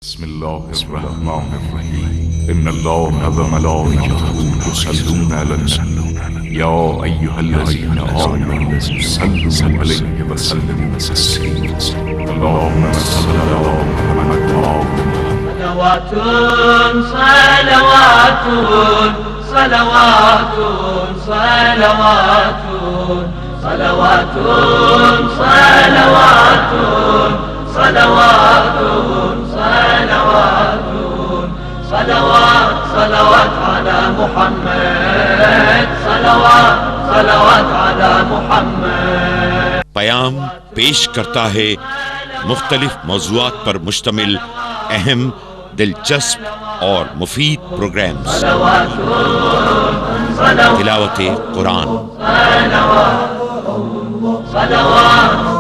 بسم الله الرحمن الرحيم إن الله وملائكته يصلون على النبي يا أيها الذين آمنوا صلوا عليه وسلموا تسليما اللهم صل على محمد صلوات صلوات صلوات صلوات صلوات صلوات صلوات صلوات صلوات على محمد صلوات على محمد. پیام پیش کرتا ہے مختلف موضوعات پر مشتمل اہم، دلچسپ اور مفید پروگرامز. تلاوت قرآن،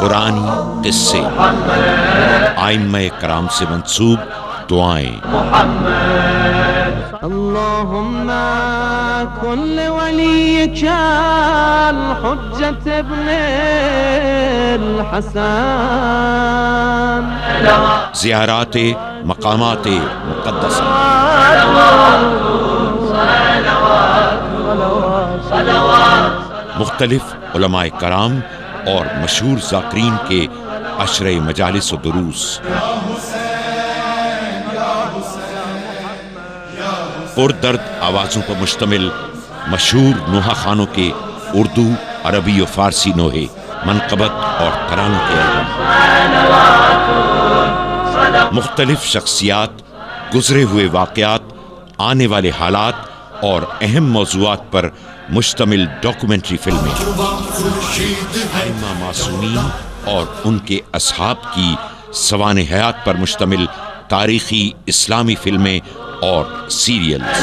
قرآنی قصے، ائمہ کرام سے منسوب دعائیں. اللهم كن لوليك الحجة ابن الحسن. زیارات مقامات مقدسہ، مختلف علماء کرام اور مشہور ذاکرین کے عشرۂ مجالس و دروس، پردرد آوازوں پر مشتمل مشہور نوحہ خانوں کے اردو، عربی و فارسی نوحے، منقبت اور ترانوں کے البم، مختلف شخصیات، گزرے ہوئے واقعات، آنے والے حالات اور اہم موضوعات پر مشتمل ڈاکومنٹری فلمیں، ائمہ معصومین اور ان کے اصحاب کی سوانح حیات پر مشتمل تاریخی اسلامی فلمیں اور سیریلز،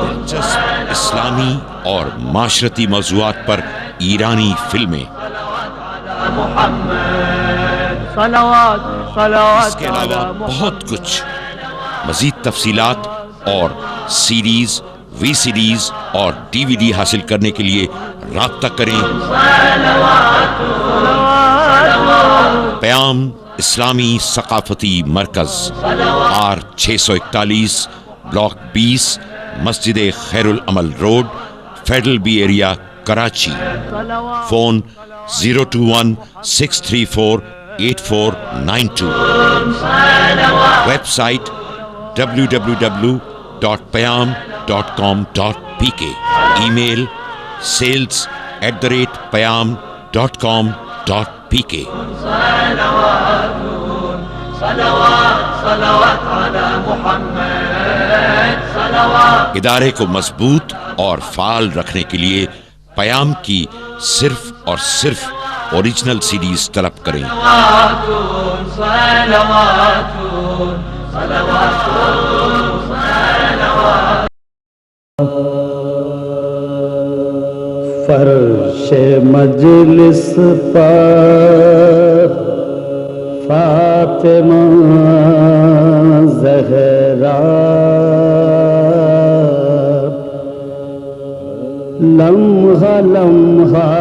دلچسپ اسلامی اور معاشرتی موضوعات پر ایرانی فلمیں. اس کے علاوہ بہت کچھ. مزید تفصیلات اور سیریز، وی سیریز اور ڈی وی ڈی حاصل کرنے کے لیے رابطہ کریں. پیام اسلامی ثقافتی مرکز، R641 بلاک 20، مسجد خیر العمل road, federal B area, Karachi. Phone 021-634-8492. Website www.payam.com.pk. Email sales@payam.com.pk. ادارے کو مضبوط اور فعال رکھنے کے لیے پیام کی صرف اور صرف اوریجنل سیریز طلب کریں. فرش مجلس پر فاطمہ زہرا لمحہ لمحہ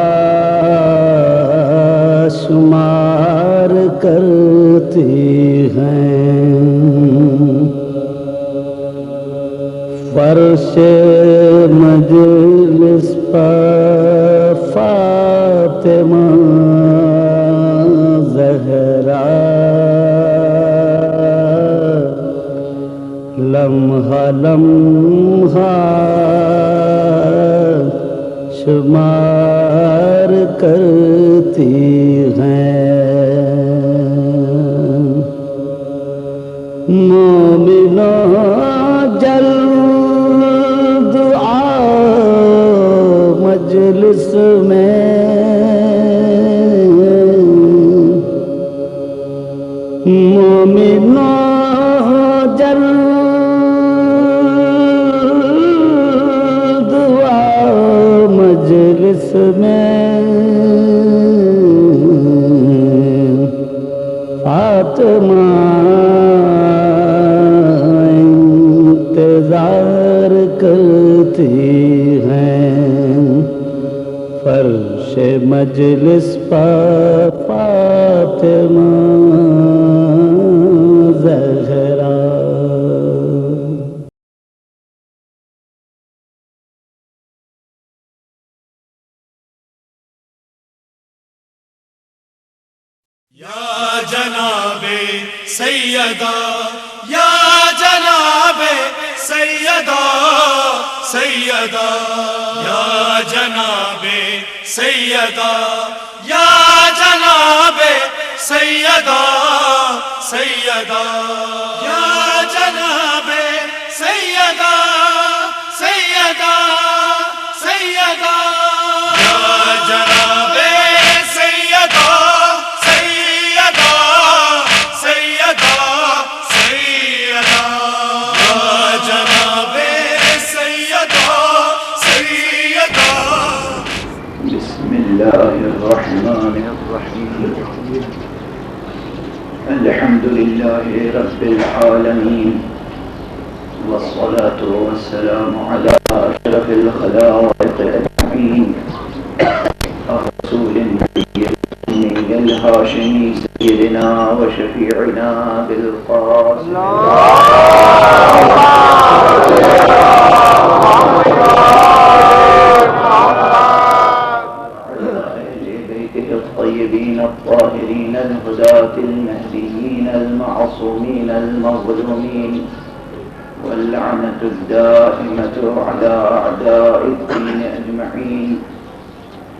شمار کرتی ہیں. فرش مجلس پر فاطمہ زہرا لمحہ لمحہ شمار کرتی ہیں. مومنوں جلد آؤ مجلس میں، مومنوں جلد آؤ مجلس میں، فاطمہ انتظار کرتی ہیں. فرش مجلس پر فاطمہ یا جناب سیدہ یا جناب سیدہ سیدہ یا جناب سیدہ یا جناب سیدہ سیدہ یا جناب سیدہ سیدہ سیدہ یا جناب سیدہ سیدہ سیدہ سیدہ یا جناب سیدہ سیدہ بسم الله الرحمن الرحيم الحمد لله رب العالمين والصلاة والسلام على أشرف الخلائق أجمعين الرسول النبي الهاشمي سيدنا وشفيعنا بالقاسم الطيبين الطاهرين الهداة المهديين المعصومين المظلومين واللعنة الدائمة على أعداء الدين أجمعين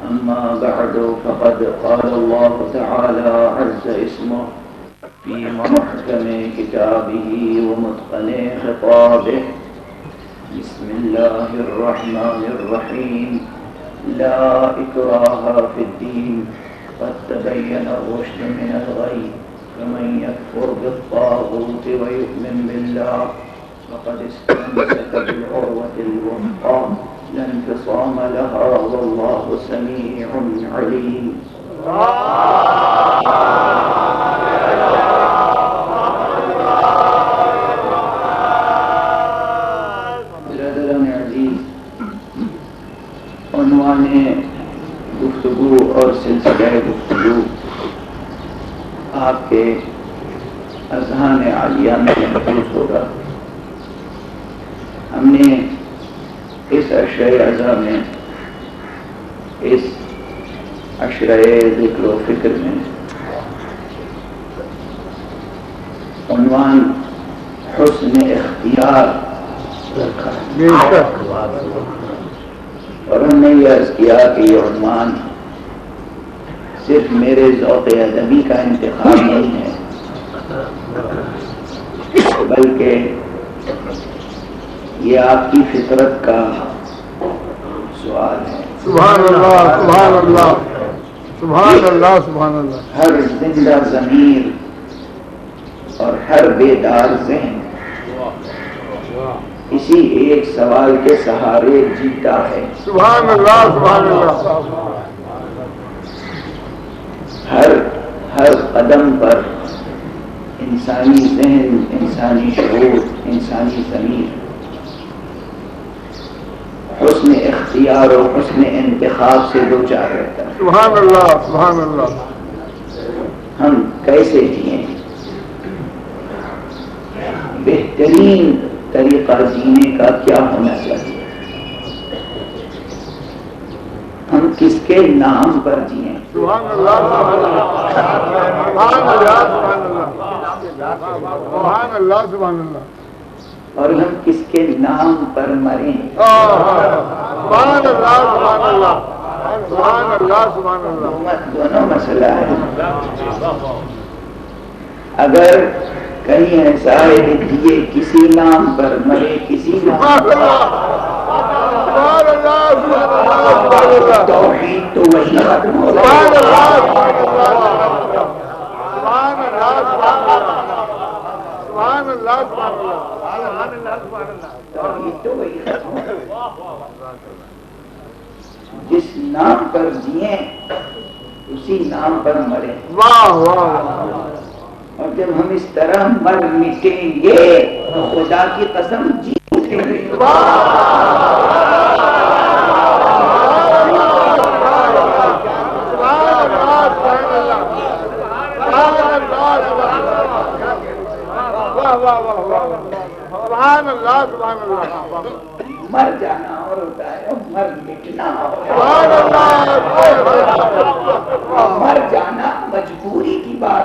أما بعد فقد قال الله تعالى عز اسمه في محكم كتابه ومتقن خطابه بسم الله الرحمن الرحيم لا إكراه في الدين قد تبين الرشد من الغي فمن يكفر بالطاغوت ويؤمن بالله فقد استمسك بالعروة الوثقى لا انفصام لها والله سميع عليم برادران عزیز، عنوان گفتگو اور سلسلہ گفتگو آپ کے اذہان عالیہ میں محفوظ ہوگا۔ ہم نے اس عشرہ اعضاء میں، اس عشرہ ذکر و فکر میں عنوان حسن اختیار رکھا ہے، اور ہم نے یہ عرض کیا کہ یہ عنوان صرف میرے ذوق ادبی کا انتخاب نہیں ہے، بلکہ یہ آپ کی فطرت کا سوال ہے۔ سبحان اللہ سبحان اللہ سبحان اللہ سبحان اللہ۔ ہر زندہ ضمیر اور ہر بیدار ذہن اسی ایک سوال کے سہارے جیتا ہے۔ سبحان اللہ سبحان اللہ۔ ہر قدم پر انسانی ذہن، انسانی شعور، انسانی ضمیر حسن اختیار اور حسن انتخاب سے دوچار رہتا ہے۔ سبحان اللہ سبحان اللہ۔ ہم کیسے جئیں؟ بہترین طریقہ جینے کا کیا ہونا چاہیے؟ ہم کس کے نام پر جئیں؟ سبحان اللہ سبحان اللہ سبحان اللہ سبحان اللہ سبحان اللہ سبحان اللہ۔ اور ہم کس کے نام پر مریں؟ سبحان اللہ سبحان اللہ سبحان اللہ سبحان اللہ۔ دونوں مسئلہ ہے۔ اگر کہیں ایسا ہے کہ دیے کسی نام پر مرے کسی نام پر، توحید تو وہی ختم ہو رہا جس نام پر جئیں اسی نام پر مریں۔ واہ واہ۔ اور جب ہم اس طرح مر مٹیں گے تو خدا کی قسم جی اٹھیں گے۔ سبحان اللہ سبحان اللہ۔ مر جانا اور ہوتا ہے اور مر مٹنا سبحان اللہ۔ مر جانا مجبوری کی بات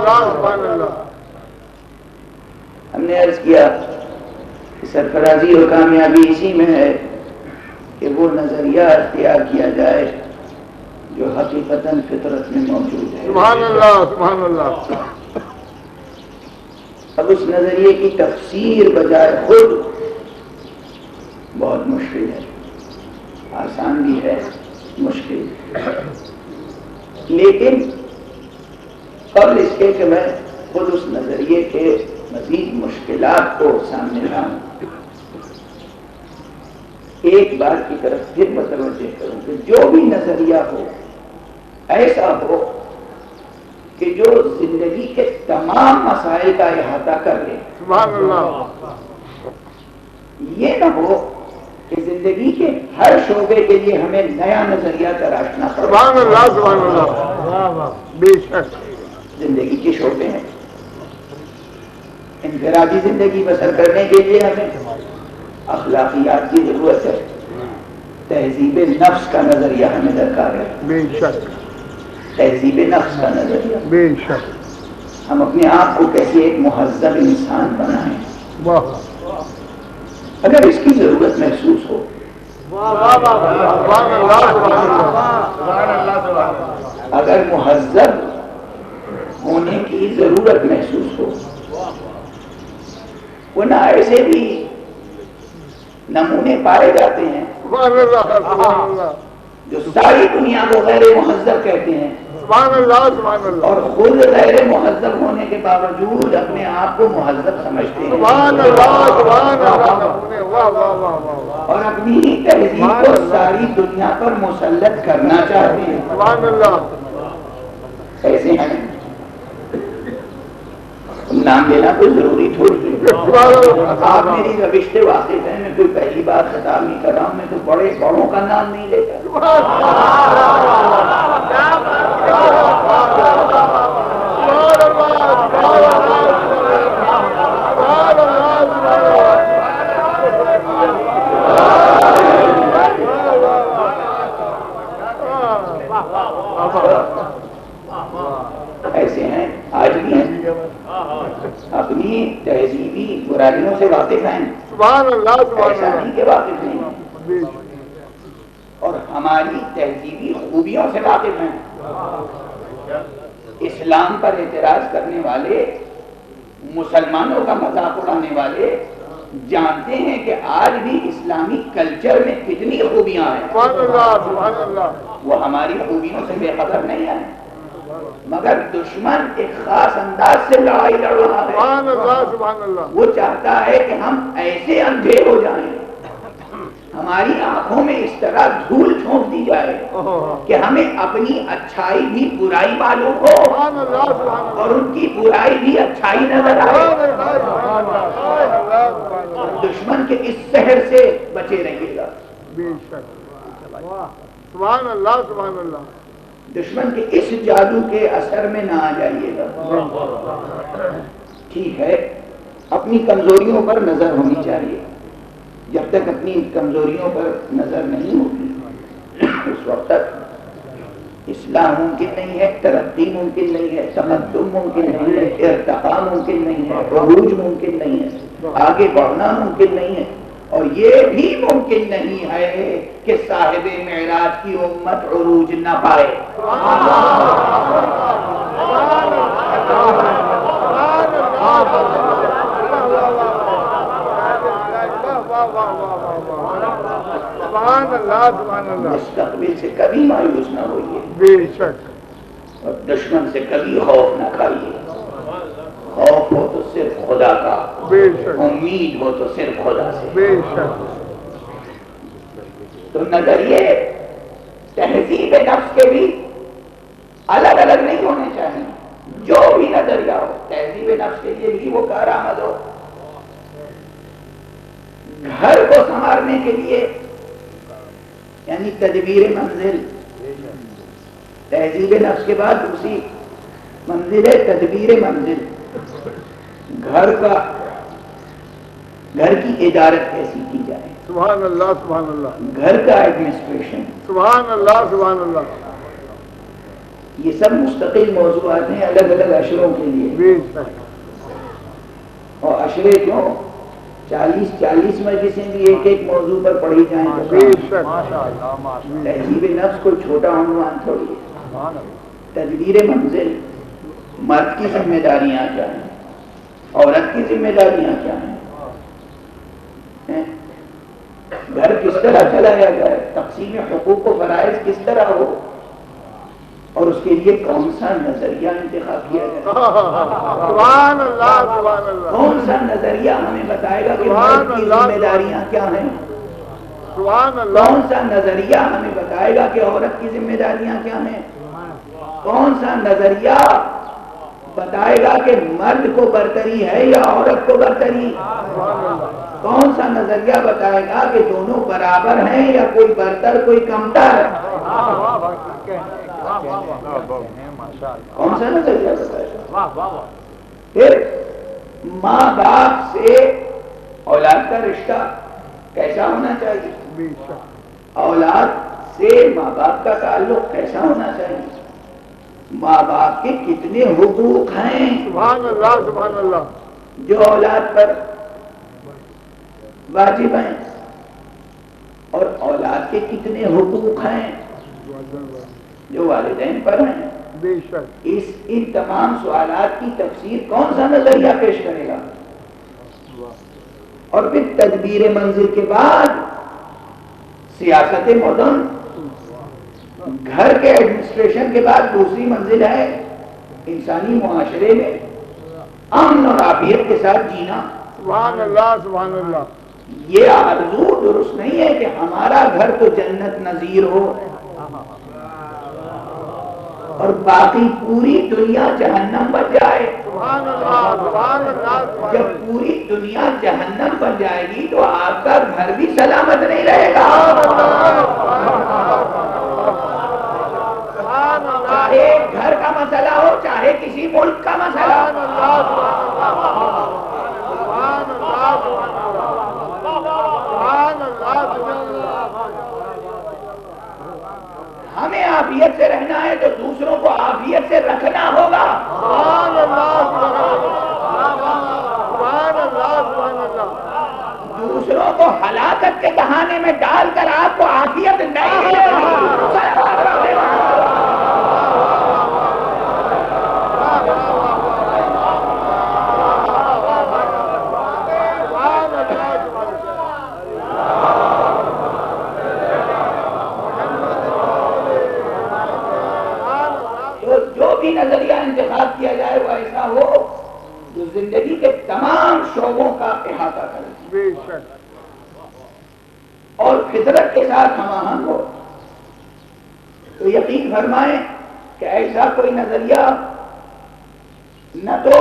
اللہ سبحان اللہ. ہم نے عرض کیا کہ سرفرازی اور کامیابی اسی میں ہے کہ وہ نظریہ اختیار کیا جائے جو حقیقتاً فطرت میں موجود ہے. سبحان اللہ سبحان اللہ. اب اس نظریے کی تفسیر بجائے خود بہت مشکل ہے، آسان بھی ہے، مشکل. لیکن قبل اس کے کہ میں خود اس نظریے کے مزید مشکلات کو سامنے لاؤں، ایک بات کی طرف پھر متوجہ کروں کہ جو بھی نظریہ ہو ایسا ہو کہ جو زندگی کے تمام مسائل کا احاطہ کر لے. سبحان اللہ. یہ نہ ہو کہ زندگی کے ہر شعبے کے لیے ہمیں نیا نظریہ تراشنا پڑے. سبحان اللہ سبحان اللہ. بے شک زندگی کے شعبے ہیں، انفرادی زندگی بسر کرنے کے لیے ہمیں اخلاقیات کی ضرورت ہے، تہذیب نفس کا نظریہ ہمیں درکار ہے. بے شک تہذیب نفس کا نظریہ، بے شک. ہم اپنے آپ کو کیسے ایک مہذب انسان بنائیں. واہ اگر اس کی ضرورت محسوس ہو، سبحان اللہ سبحان اللہ. اگر مہذب ہونے کی ضرورت محسوس ہو، ورنہ ایسے بھی نمونے پائے جاتے ہیں سبحان اللہ سبحان اللہ. جو ساری دنیا کو غیر مہذب کہتے ہیں سبحان اللہ سبحان اللہ. اور خود غیر مہذب ہونے کے باوجود اپنے آپ کو مہذب سمجھتے ہیں سبحان اللہ سبحان اللہ. واہ واہ واہ واہ. اور اپنی ہی تہذیب کو ساری دنیا پر مسلط کرنا چاہتے ہیں. سبحان اللہ. ایسے ہیں نام لینا کوئی ضروری تھوڑی ہے. آپ میری روش سے واقف ہیں، میں کوئی پہلی بار خطاب نہیں کر رہا ہوں، میں تو بڑے بڑوں کا نام نہیں لیتا. ایسے ہیں، آج بھی ہیں، اپنی تہذیبی برائیوں سے واقف ہیں، سبحان اللہ سبحان ایسا نہیں کہ واقف نہیں ہیں، اور ہماری تہذیبی خوبیوں سے واقف ہیں. اسلام پر اعتراض کرنے والے، مسلمانوں کا مذاق اڑانے والے جانتے ہیں کہ آج بھی اسلامی کلچر میں کتنی خوبیاں ہیں. سبحان اللہ سبحان اللہ. وہ ہماری خوبیوں سے بے خبر نہیں ہیں، مگر دشمن ایک خاص انداز سے لڑائی لڑ رہا ہے. سبحان اللہ سبحان اللہ. وہ چاہتا ہے کہ ہم ایسے اندھے ہو جائیں، ہماری آنکھوں میں اس طرح دھول جھونک دی جائے کہ ہمیں اپنی اچھائی بھی برائی معلوم ہو سبحان اللہ سبحان اللہ. اور ان کی برائی بھی اچھائی نظر آئے. دشمن کے اس سحر سے بچے رہیے گا. بے شک. سبحان اللہ سبحان اللہ. دشمن کے اس جادو کے اثر میں نہ آ جائیے گا. ٹھیک ہے، اپنی کمزوریوں پر نظر ہونی چاہیے. جب تک اپنی کمزوریوں پر نظر نہیں ہوگی اس وقت تک اصلاح ممکن نہیں ہے، ترقی ممکن نہیں ہے، تقدم ممکن نہیں ہے، ارتقاء ممکن نہیں ہے، عروج ممکن نہیں ہے، آگے بڑھنا ممکن نہیں ہے. اور یہ بھی ممکن نہیں ہے کہ صاحب معراج کی امت عروج نہ پائے. مستقبل سے کبھی مایوس نہ ہوئیے، بے شک. اور دشمن سے کبھی خوف نہ کھائیے. خوف ہو تو صرف خدا کا، بے شک. امید ہو تو صرف خدا سے. بے شک. تو نظریے تہذیب نفس کے بھی الگ الگ نہیں ہونے چاہیے. جو بھی نظریہ ہو تہذیب نفس کے لیے بھی وہ کارآمد ہو. گھر کو سنوارنے کے لیے یعنی تدبیر منزل، تہذیب نفس کے بعد دوسری منزل ہے تدبیر منزل. گھر کی اجارت کیسی کی جائے، سبحان اللہ سبحان اللہ. گھر کا ایڈمنسٹریشن. سبحان اللہ سبحان اللہ. یہ سب مستقل موضوعات ہیں الگ الگ عشروں کے لیے. اور عشرے کیوں 40 مجلسیں بھی ایک ایک موضوع پر پڑھی جائیں تو تہذیب نفس کوئی چھوٹا عنوان تھوڑی ہے. تدبیر منزل، مرد کی ذمہ داریاں کیا ہیں، عورت کی ذمہ داریاں کیا ہیں، گھر کس طرح چلایا جائے، تقسیم حقوق و فرائض کس طرح ہو، اور اس کے لیے کون سا نظریہ انتخاب کیا جائے. سبحان اللہ سبحان اللہ. کون سا نظریہ ہمیں بتائے گا کہ مرد کی ذمہ داریاں کیا ہیں، سبحان اللہ. کون سا نظریہ ہمیں بتائے گا کہ عورت کی ذمہ داریاں کیا ہیں، کون سا نظریہ بتائے گا کہ مرد کو برتری ہے یا عورت کو برتری، کون سا نظریہ بتائے گا کہ دونوں برابر ہیں یا کوئی برتر کوئی کمتر. کون سا نظریہ بتائے گا. پھر ماں باپ سے اولاد کا رشتہ کیسا ہونا چاہیے، اولاد سے ماں باپ کا تعلق کیسا ہونا چاہیے، ماں باپ کے کتنے حقوق ہیں سبحان اللہ سبحان اللہ جو اولاد پر واجب ہیں، اور اولاد کے کتنے حقوق ہیں جو والدین پر ہیں. بے شک. ان تمام سوالات کی تفسیر کون سا نظریہ پیش کرے گا. اور پھر تدبیر منزل کے بعد سیاست مدن، گھر کے ایڈمنسٹریشن کے بعد دوسری منزل ہے انسانی معاشرے میں امن اور عافیت کے ساتھ جینا. سبحان اللہ سبحان اللہ. یہ آرزو درست نہیں ہے کہ ہمارا گھر تو جنت نظیر ہو اور باقی پوری دنیا جہنم بن جائے. سبحان اللہ سبحان اللہ. جب پوری دنیا جہنم بن جائے گی تو آپ کا گھر بھی سلامت نہیں رہے گا. چاہے گھر کا مسئلہ ہو چاہے کسی ملک کا مسئلہ. ہمیں عافیت سے رہنا ہے تو دوسروں کو عافیت سے رکھنا ہوگا. دوسروں کو ہلاکت کے بہانے میں ڈال کر آپ کو عافیت نہیں نظریہ انتخاب کیا جائے وہ ایسا ہو جو زندگی کے تمام شعبوں کا احاطہ کرے بے شک. اور فطرت کے ساتھ ہم آہنگ ہو. تو یقین فرمائیں کہ ایسا کوئی نظریہ نہ تو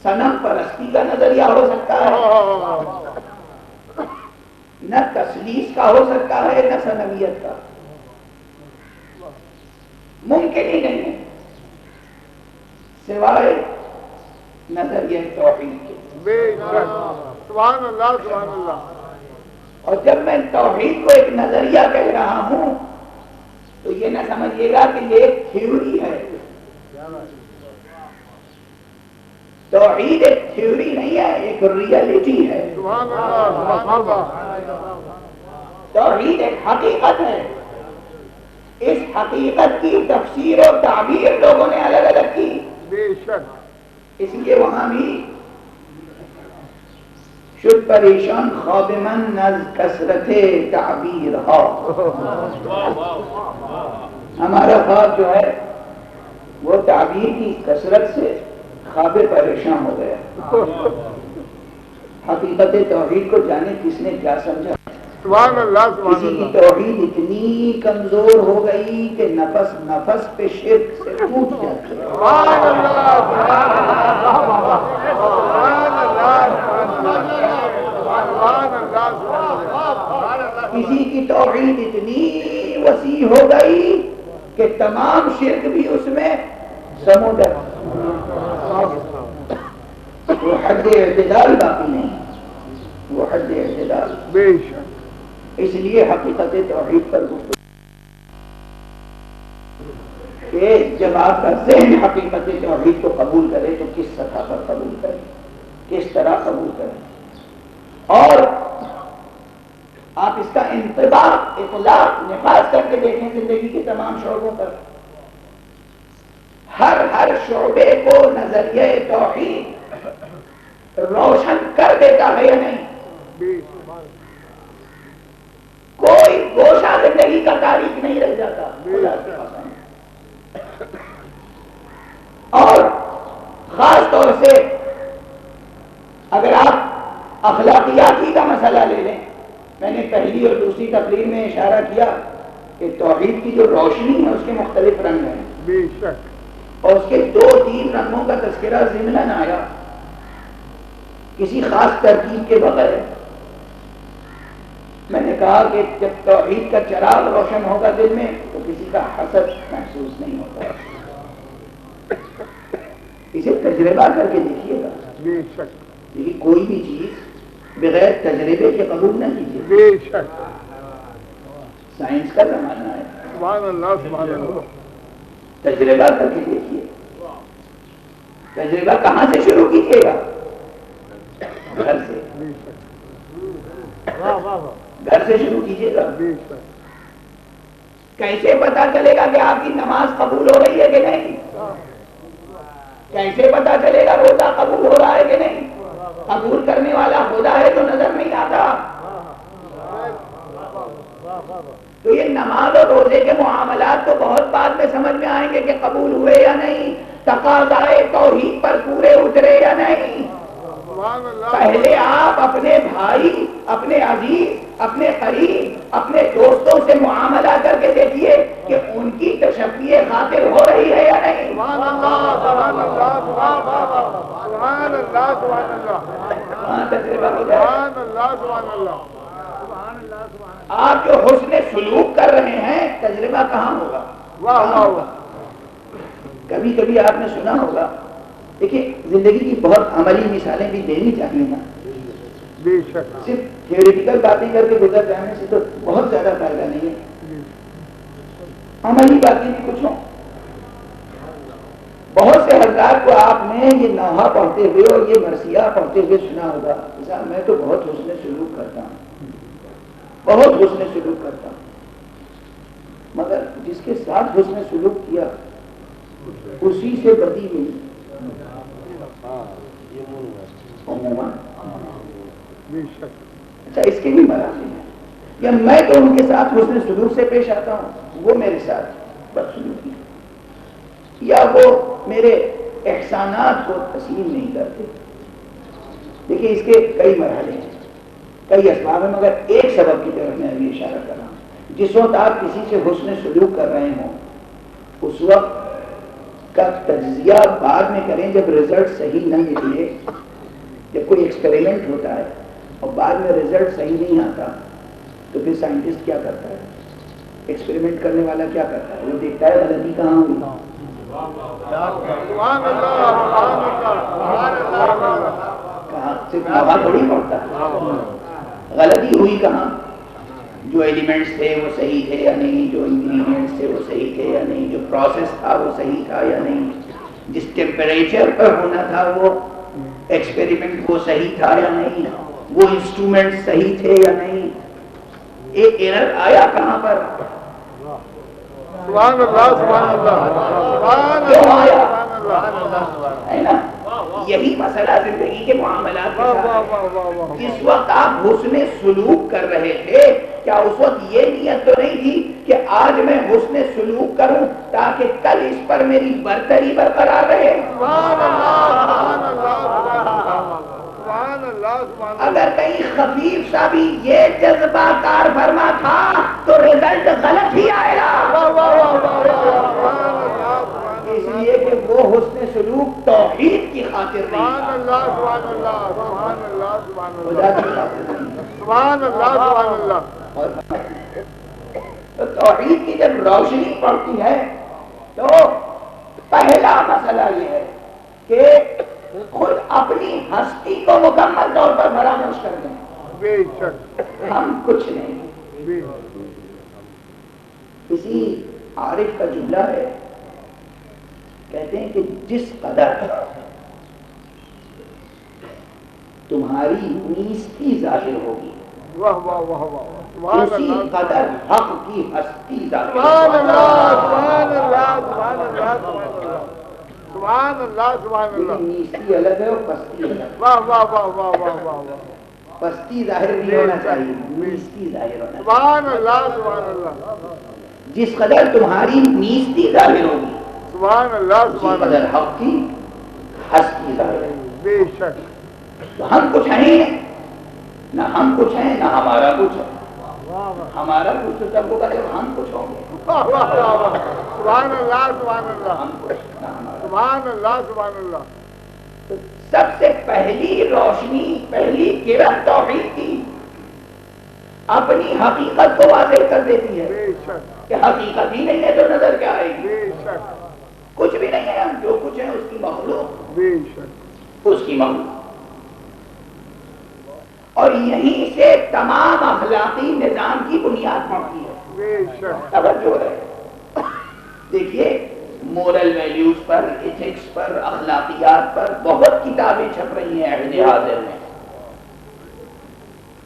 صنم پرستی کا نظریہ ہو سکتا ہے، نہ تسلیس کا ہو سکتا ہے، نہ صنمیت کا. ممکن ہی نہیں ہے سوائے نظریہ توحید کے. بے شک. سبحان اللہ سبحان اللہ. اور جب میں توحید کو ایک نظریہ کہہ رہا ہوں تو یہ نہ سمجھیے گا کہ یہ ایک تھیوری ہے. توحید ایک تھیوری نہیں ہے، ایک ریئلٹی ہے. سبحان اللہ سبحان اللہ. توحید ایک حقیقت ہے. اس حقیقت کی تفسیر اور تعبیر لوگوں نے الگ الگ کی. بے شک. اس لیے وہاں بھی شد پریشان خواب من نز کثرت تعبیر ہا. ہمارا خواب جو ہے وہ تعبیر کی کثرت سے خواب پریشان ہو گیا. حقیقت توحید کو جانے کس نے کیا سمجھا. سبحان اللہ سبحان کسی کی اللہ. توحید اتنی کمزور ہو گئی کہ نفس نفس پہ شرک سے ٹوٹ جاتی ہے. سبحان اللہ سبحان اللہ. سبحان اللہ سبحان اللہ. کسی کی توحید اتنی وسیع ہو گئی کہ تمام شرک بھی اس میں سمودر. وہ حد اعتدال باقی نہیں، وہ حد اعتدال. بے شک. اس لیے حقیقت توحید پر گفتگو کہ جب آپ کا ذہن حقیقت توحید کو قبول کرے تو کس سطح پر قبول کرے، کس طرح قبول کرے، اور آپ اس کا انطباق اطلاق نفاذ کر کے دیکھیں زندگی کے تمام شعبوں پر. ہر شعبے کو نظریہ توحید روشن کر دیتا ہے یا نہیں؟ کوئی گوشہ زندگی کا تاریخ نہیں رہ جاتا. اور خاص طور سے اگر آپ اخلاقیاتی کا مسئلہ لے لیں، میں نے پہلی اور دوسری تقریر میں اشارہ کیا کہ توحید کی جو روشنی ہے اس کے مختلف رنگ ہیں، بے شک، اور اس کے 2-3 رنگوں کا تذکرہ ضمناً آیا کسی خاص ترکیب کے بغیر. میں نے کہا کہ جب توحید کا چراغ روشن ہوگا دل میں تو کسی کا حسد محسوس نہیں ہوتا. اسے تجربہ کر کے دیکھیے گا. بے شک، لیکن کوئی بھی چیز بغیر تجربے کے قبول نہ کیجیے. بے شک، سائنس کا زمانہ ہے. سبحان اللہ، سبحان اللہ. تجربہ کر کے دیکھیے. تجربہ کہاں سے شروع کیجیے گا؟ گھر سے. گھر سے شروع کیجیے گا. کیسے پتا چلے گا کہ آپ کی نماز قبول ہو رہی ہے کہ نہیں؟ کیسے پتا چلے گا روزہ قبول ہو رہا ہے کہ نہیں؟ قبول کرنے والا خدا ہے جو نظر نہیں آتا. تو یہ نماز اور روزے کے معاملات تو بہت بعد میں سمجھ میں آئیں گے کہ قبول ہوئے یا نہیں، تقاضائے توحید پر پورے اترے یا نہیں. پہلے آپ اپنے بھائی، اپنے عزیز، اپنے قریب، اپنے دوستوں سے معاملہ کر کے دیکھیے کہ ان کی تشفیع خاطر ہو رہی ہے یا نہیں. سبحان اللہ، سبحان اللہ، سبحان اللہ، سبحان اللہ، سبحان اللہ، سبحان اللہ. آپ جو حسن سلوک کر رہے ہیں تجربہ کہاں ہوگا؟ واہ. کبھی کبھی آپ نے سنا ہوگا، دیکھیے زندگی کی بہت عملی مثالیں بھی دینی چاہیے نا. بے شک، صرف تھیوریٹیکل باتیں کر کے گزر جانے سے تو بہت زیادہ فائدہ نہیں ہے. عملی باتیں بھی کچھ ہوں. بہت سے حضرات کو آپ نے یہ نوحہ پڑھتے ہوئے اور یہ مرثیہ پڑھتے ہوئے سنا ہوگا، صاحب میں تو بہت حسن سلوک کرتا ہوں، بہت حسن سلوک کرتا ہوں. مگر جس کے ساتھ حسن سلوک کیا اسی سے بدی ملی. اچھا، اس کے بھی مراحل ہیں. یا میں تو ان کے ساتھ حسن سلوک سے پیش آتا ہوں، وہ میرے ساتھ بدسلوکی، یا وہ میرے احسانات کو تسلیم نہیں کرتے. دیکھیے اس کے کئی مرحلے ہیں، کئی اسباب ہیں، مگر ایک سبب کی طرف میں ابھی اشارہ کر رہا ہوں. جس وقت آپ کسی سے حسن سلوک کر رہے ہوں اس وقت کا تجزیہ بعد میں کریں جب رزلٹ صحیح نہ نکلے. جب کوئی ایکسپیریمنٹ ہوتا ہے اور بعد میں رزلٹ صحیح نہیں آتا تو پھر سائنٹسٹ کیا کرتا ہے؟ ایکسپیریمنٹ کرنے والا کیا کرتا ہے؟ وہ دیکھتا ہے غلطی کہاں ہوئی. کہاں صرف ہوا تھوڑی پڑتا ہے، غلطی ہوئی کہاں؟ جو ایلیمنٹس تھے وہ صحیح تھے یا نہیں، جو انگریڈینٹس تھے وہ صحیح تھے یا نہیں، جو پروسیس تھا وہ صحیح تھا یا نہیں، جس ٹیمپریچر پر ہونا تھا وہ ایکسپیریمنٹ وہ صحیح تھا یا نہیں، وہ انسٹرومنٹ صحیح تھے یا نہیں. ایک ایرر آیا کہاں پر؟ سبحان اللہ، سبحان اللہ، ہے نا. یہی مسئلہ زندگی کے معاملات کا. جس وقت آپ حسن سلوک کر رہے تھے کیا اس وقت یہ نیت تو نہیں تھی کہ آج میں حسن سلوک کروں تاکہ کل اس پر میری برتری برقرار رہے؟ اگر کہیں خفیف سا بھی یہ جذبہ کار فرما تھا تو رزلٹ غلط ہی آئے گا. اس لیے کہ وہ حسن سلوک توحید کی خاطر نہیں، خدا کی خاطر نہیں. تو توحید کی جب روشنی پڑتی ہے تو پہلا مسئلہ یہ ہے کہ خود اپنی ہستی کو مکمل طور پر فراموش کر دیں. بے شک ہم کچھ نہیں. کسی عارف کا جملہ ہے کہتے ہیں کہ جس قدر تمہاری نیستی ظاہر ہوگی واہ واہ واہ واہ اسی قدر حق کی ہستی ظاہر سبحان ہوگی. اللہ سبحان اللہ سبحان اللہ سبحان اللہ سبحان اللہ. لیکن نیستی الگ ہے اور پستی الگ ہے. واہ واہ واہ واہ واہ واہ واہ. پستی ظاہر نہیں ہونا چاہیے، نیستی ظاہر ہونا چاہیے. سبحان اللہ سبحان اللہ جس قدر تمہاری نیستی ظاہر ہوگی سبحان اللہ اسی سبحان قدر اللہ. حق کی ہستی ظاہر ہوگی. بے شک. تو ہم کچھ ہیں ہی نہیں، نہ ہم کچھ ہیں نہ ہمارا کچھ ہے. ہمارا کچھ تو تب ہوگا جب ہم کچھ ہوں گے. واہ واہ واہ واہ. سبحان اللہ سبحان اللہ ہم کچھ نہ ہمارا. سبحان اللہ سبحان اللہ. تو سب سے پہلی روشنی، پہلی کرن توحید کی اپنی حقیقت کو واضح کر دیتی ہے بے شک کہ حقیقت ہی نہیں ہے تو نظر کیا آئے گی. بے شک کچھ بھی نہیں ہے، ہم جو کچھ ہے اس کی مخلوق، بے شک. اس کی مخلوق. اور یہیں سے تمام اخلاقی نظام کی بنیاد پڑتی ہے. بے شک. توجہ ہے. دیکھیے مورل ویلیوز پر، ایتھکس پر، اخلاقیات پر بہت کتابیں چھپ رہی ہیں عہد حاضر میں،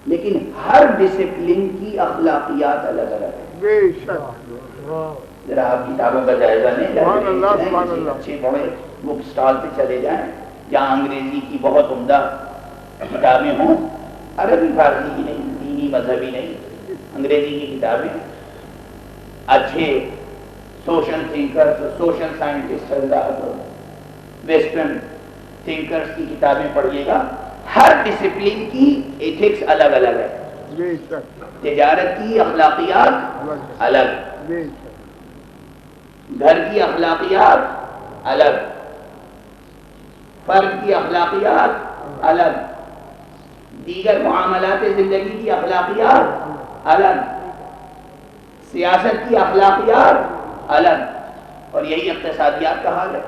لیکن ہر ڈسپلن کی اخلاقیات الگ الگ ہیں. بے شک. ذرا آپ کتابوں کا جائزہ لیں، سبحان اللہ، سبحان کسی اللہ. اچھے بڑے بک اسٹال پہ چلے جائیں جہاں انگریزی کی بہت عمدہ کتابیں ہوں، عربی فارسی کی نہیں، دینی مذہبی نہیں، انگریزی کی کتابیں. اچھے سوشل تھنکرز، سوشل سائنٹسٹ حضرات، ویسٹرن تھنکرز کی کتابیں پڑھیے گا. ہر ڈسپلن کی ایتھکس الگ الگ ہے. بے شک. تجارت کی اخلاقیات الگ، بے شک. گھر کی اخلاقیات الگ، فرد کی اخلاقیات الگ، دیگر معاملات زندگی کی اخلاقیات الگ، سیاست کی اخلاقیات الگ. اور یہی اقتصادیات کا حال ہے.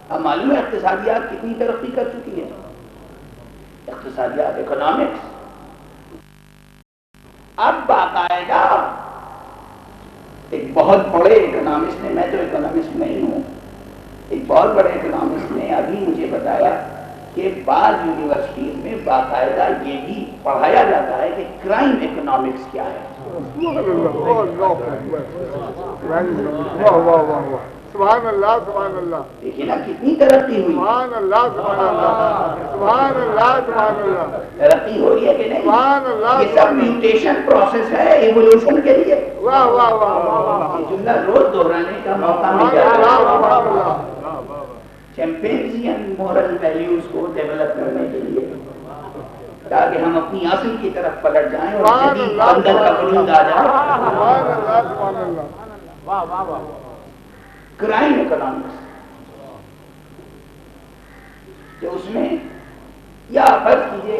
اب معلوم ہے اقتصادیات کتنی ترقی کر چکی ہے. اقتصادیات، اکنامکس. اب باقاعدہ ایک بہت بڑے اکنامسٹ نے، میں تو اکنامسٹ نہیں ہوں، ایک بہت بڑے اکنامسٹ نے ابھی مجھے بتایا کہ بعض یونیورسٹیز میں باقاعدہ یہ بھی پڑھایا جاتا ہے کہ کرائم اکنامکس کیا ہے. واہ واہ واہ واہ. سبحان اللہ سبحان اللہ. دیکھیے نا کتنی ترقی ہوئی. سبحان اللہ سبحان اللہ. سبحان اللہ سبحان اللہ. ترقی ہو رہی ہے کہ نہیں؟ سبحان اللہ. یہ سب میوٹیشن پروسیس ہے ایوولوشن کے لیے. واہ واہ واہ واہ. یہ جملہ روز دہرانے کا موقع مل سبحان اللہ جاتا سبحان ہے. اللہ. چیمپئنزین مورل ویلیوز کو ڈیولپ کرنے کے لیے تاکہ ہم اپنی اصل کی طرف پلٹ جائیں اور سبحان جدید اللہ بندر کا وجود آ جائے. سبحان اللہ سبحان اللہ. واہ واہ واہ. کرائم اکنامکس کہ اس میں یا فرض کیجئے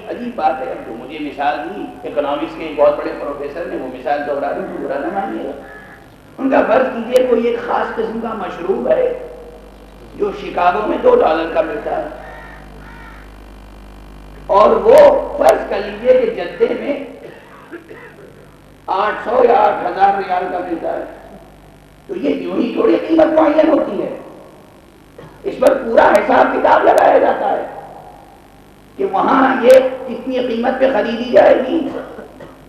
عجیب بات ہے. تو مجھے مثال دی اکنامکس کے ایک بہت بڑے پروفیسر نے، وہ مثال دوہرا دوں تو برا نہ مانیے گا. ان کا فرض کیجئے کوئی ایک خاص قسم کا مشروب ہے جو شکاگو میں $2 کا ملتا ہے، اور وہ فرض کر لیجئے کہ جدے میں 800 یا 8000 ریال کا ملتا ہے. تو یہ یوں ہی تھوڑی قیمت معین ہوتی ہے. اس پر پورا حساب کتاب لگایا جاتا ہے کہ وہاں یہ کتنی قیمت پہ خریدی جائے گی،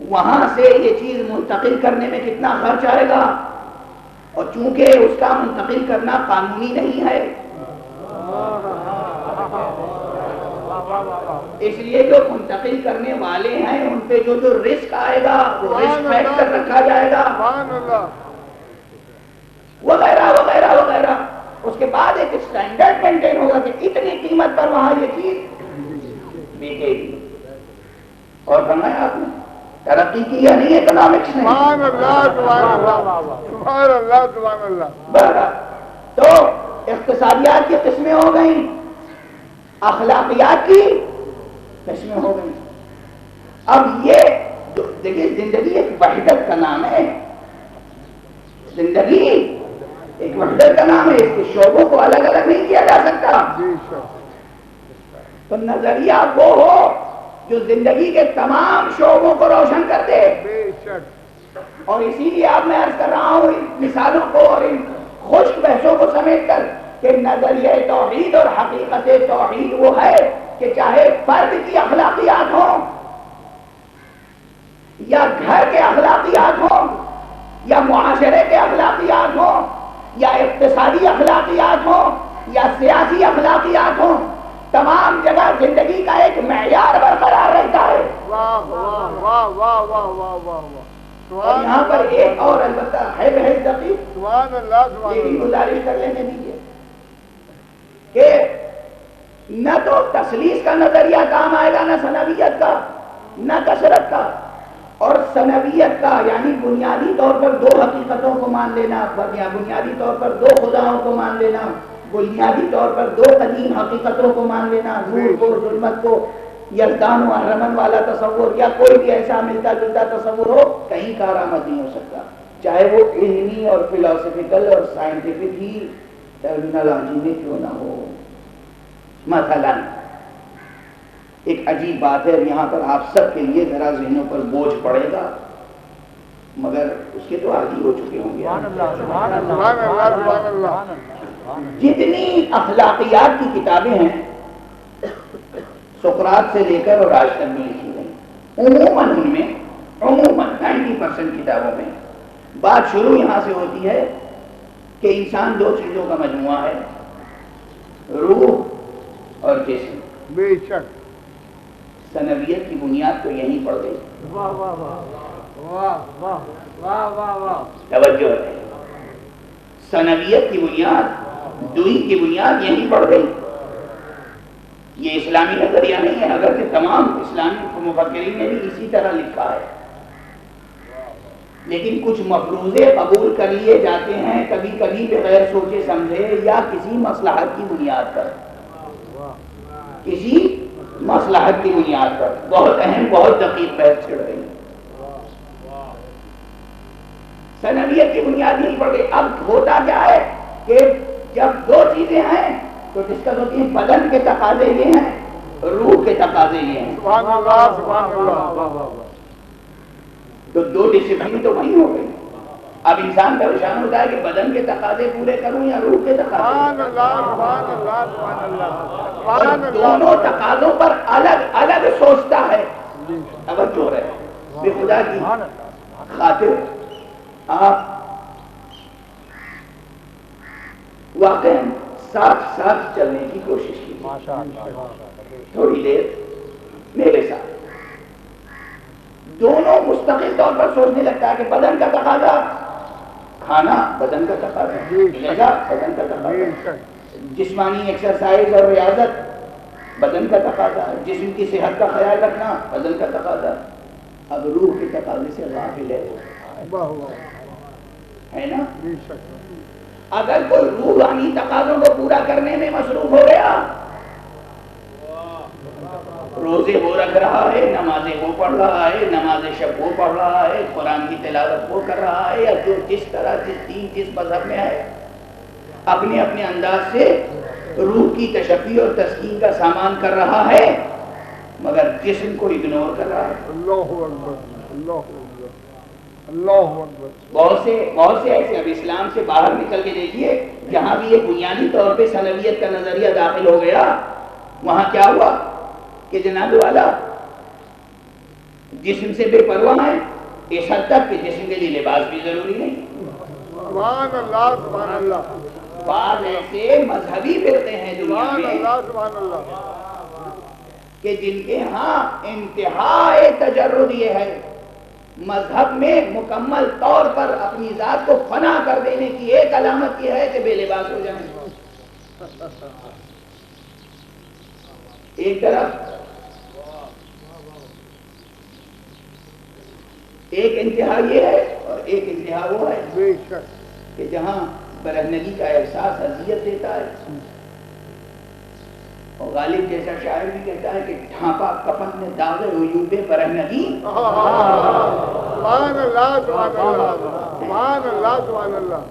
وہاں سے یہ چیز منتقل کرنے میں کتنا خرچ آئے گا، اور چونکہ اس کا منتقل کرنا قانونی نہیں ہے اس لیے جو منتقل کرنے والے ہیں ان پہ جو رسک آئے گا وہ رسک فیکٹر رکھا جائے گا وغیرہ وغیرہ وغیرہ. اس کے بعد ایک اسٹینڈرڈ مینٹین ہوگا کہ اتنی قیمت پر وہاں یہ چیز بیکے گی. اور فرمایا آپ نے ترقی کی یا نہیں اکنامکس نے؟ سبحان اللہ سبحان اللہ سبحان اللہ سبحان اللہ. برابر. تو اقتصادیات کی قسمیں ہو گئیں، اخلاقیات کی قسمیں ہو گئیں. اب یہ دیکھیے زندگی ایک وحدت کا نام ہے. زندگی ایک وحدت کا نام ہے، اس کے شعبوں کو الگ الگ نہیں کیا جا سکتا. تو نظریہ وہ ہو جو زندگی کے تمام شعبوں کو روشن کر دے. اور اسی لیے اب میں عرض کر رہا ہوں ان مثالوں کو اور ان خشک بحثوں کو سمیٹ کر کہ نظریہ توحید اور حقیقت توحید وہ ہے کہ چاہے فرد کی اخلاقیات ہوں یا گھر کے اخلاقیات ہوں یا معاشرے کے اخلاقیات ہوں یا اقتصادی اخلاقیات ہوں یا سیاسی اخلاقیات ہوں، تمام جگہ زندگی کا ایک معیار برقرار رہتا ہے۔ اور یہاں پر ایک اور البتہ ہے بحث دقیق، لیکن گزارش کر لینے دیجیے کہ نہ تو تسلیس کا نظریہ کام آئے گا، نہ ثنویت کا، نہ کثرت کا، اور ثنویت کا یعنی بنیادی طور پر دو حقیقتوں کو مان لینا، یا بنیادی طور پر دو خداؤں کو مان لینا، بنیادی طور پر دو قدیم حقیقتوں کو مان لینا، نور کو ظلمت کو، یزدان و اہرمن والا تصور یا کوئی بھی ایسا ملتا جلتا تصور ہو، کہیں کارآمد نہیں ہو سکتا، چاہے وہ علمی اور فلسفیکل اور سائنٹیفک ہی ٹرمینالوجی میں کیوں نہ ہو۔ مثلا ایک عجیب بات ہے، یہاں پر آپ سب کے لیے ذرا ذہنوں پر بوجھ پڑے گا، مگر اس کے تو عادی ہو چکے ہوں گے۔ جتنی اخلاقیات کی کتابیں ہیں سقراط سے لے کر اور آج تک میں لکھی گئی، عموماً ان میں 90% کتابوں میں بات شروع یہاں سے ہوتی ہے کہ انسان دو چیزوں کا مجموعہ ہے، روح اور جسم۔ بے شک ثنویت کی بنیاد تو یہیں پڑ گئی۔ توجہ ہے، ثنویت کی بنیاد، دوئی کی بنیاد یہیں پڑ گئی۔ یہ اسلامی نظریہ نہیں ہے، اگرچہ تمام اسلامی مفکرین نے بھی اسی طرح لکھا ہے، لیکن کچھ مفروضے قبول کر لیے جاتے ہیں کبھی کبھی بغیر سوچے سمجھے یا کسی مصلحت کی بنیاد پر، کسی مصلحت کی بنیاد پر۔ بہت اہم بہت دقیق بحث چھڑ گئی، ثنویت کی بنیاد نہیں پڑ گئی۔ اب ہوتا کیا ہے کہ جب دو چیزیں ہیں تو ڈسکس ہوتی ہیں، بدن کے تقاضے یہ ہیں، روح کے تقاضے یہ ہیں، سبحان اللہ سبحان اللہ، تو دو ڈسپلن تو وہیں ہو گئی۔ اب انسان پریشان ہوتا ہے کہ بدن کے تقاضے پورے کروں یا روح کے تقاضے، سبحان اللہ سبحان اللہ سبحان اللہ، اور دونوں تقاضوں پر الگ الگ سوچتا ہے۔ توجہ ہے، بے خدا کی خاطر آپ واقعا ساتھ ساتھ چلنے کی کوشش کیجیے، تھوڑی دیر میرے ساتھ۔ دونوں مستقل طور پر سوچنے لگتا ہے کہ بدن کا تقاضا کھانا، بدن کا تقاضا غذا، بدن کا تقاضا جسمانی ایکسرسائز اور ریاضت، بدن کا تقاضا جسم کی صحت کا خیال رکھنا، بدن کا تقاضا۔ اب روح کے تقاضے سے غافل ہے نا؟ اگر کوئی روحانی تقاضوں کو پورا کرنے میں مصروف ہو گیا، روزے وہ رکھ رہا ہے، نمازیں وہ پڑھ رہا ہے، نماز شب وہ پڑھ رہا ہے، قرآن کی تلاوت وہ کر رہا ہے، یا جو جس طرح جس دین جس مذہب میں ہے، اپنے اپنے انداز سے روح کی تشفی اور تسکین کا سامان کر رہا ہے، مگر جسم کو اگنور کر رہا ہے۔ اللہ اکبر اللہ اکبر اللہ اکبر۔ بہت سے ایسے، اب اسلام سے باہر نکل کے دیکھیے، جہاں بھی یہ بنیادی طور پہ ثنویت کا نظریہ داخل ہو گیا، وہاں کیا ہوا کہ جناب والا جسم سے بے پرواہ ہے، اس حد تک کہ جسم کے لیے لباس بھی ضروری نہیں۔ سبحان اللہ سبحان اللہ، بعض ایسے مذہبی فرقے ہیں دنیا سبحان میں اللہ سبحان اللہ، کہ جن کے ہاں انتہائی تجرد یہ ہے، مذہب میں مکمل طور پر اپنی ذات کو فنا کر دینے کی ایک علامت یہ ہے کہ بے لباس ہو جائیں۔ ایک طرف ایک انتہا یہ ہے اور ایک انتہا وہ ہے بے شک کہ جہاں برہنگی کا احساس اذیت دیتا ہے، اور غالب جیسا شاعر بھی کہتا ہے کہ ڈھانپا کفن میں داغ عیوب برہنگی۔ سبحان اللہ سبحان اللہ سبحان اللہ سبحان اللہ۔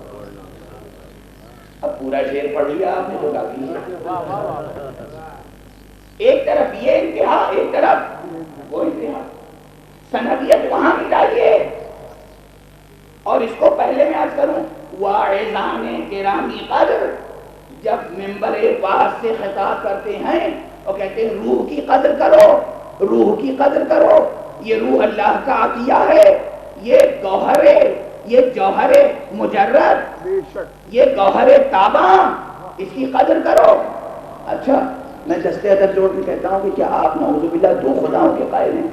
اب پورا شعر پڑھ لیا آپ نے تو کافی ہے۔ ایک طرف یہ انتہا، ایک طرف وہ انتہا، ثنویت وہاں مٹائیے، اور اس کو پہلے میں عرض کروں، واعظان گرامی قدر جب ممبر وعظ سے خطاب کرتے ہیں اور کہتے ہیں روح کی قدر کرو، روح کی قدر کرو، یہ روح اللہ کا عطیہ ہے، یہ گوہر ہے، یہ جوہر مجرد، یہ گوہر تاباں، اس کی قدر کرو۔ اچھا میں دستے ادب جوڑ کے کہتا ہوں کہ کیا آپ نعوذ باللہ دو خداؤں کے قائل ہیں؟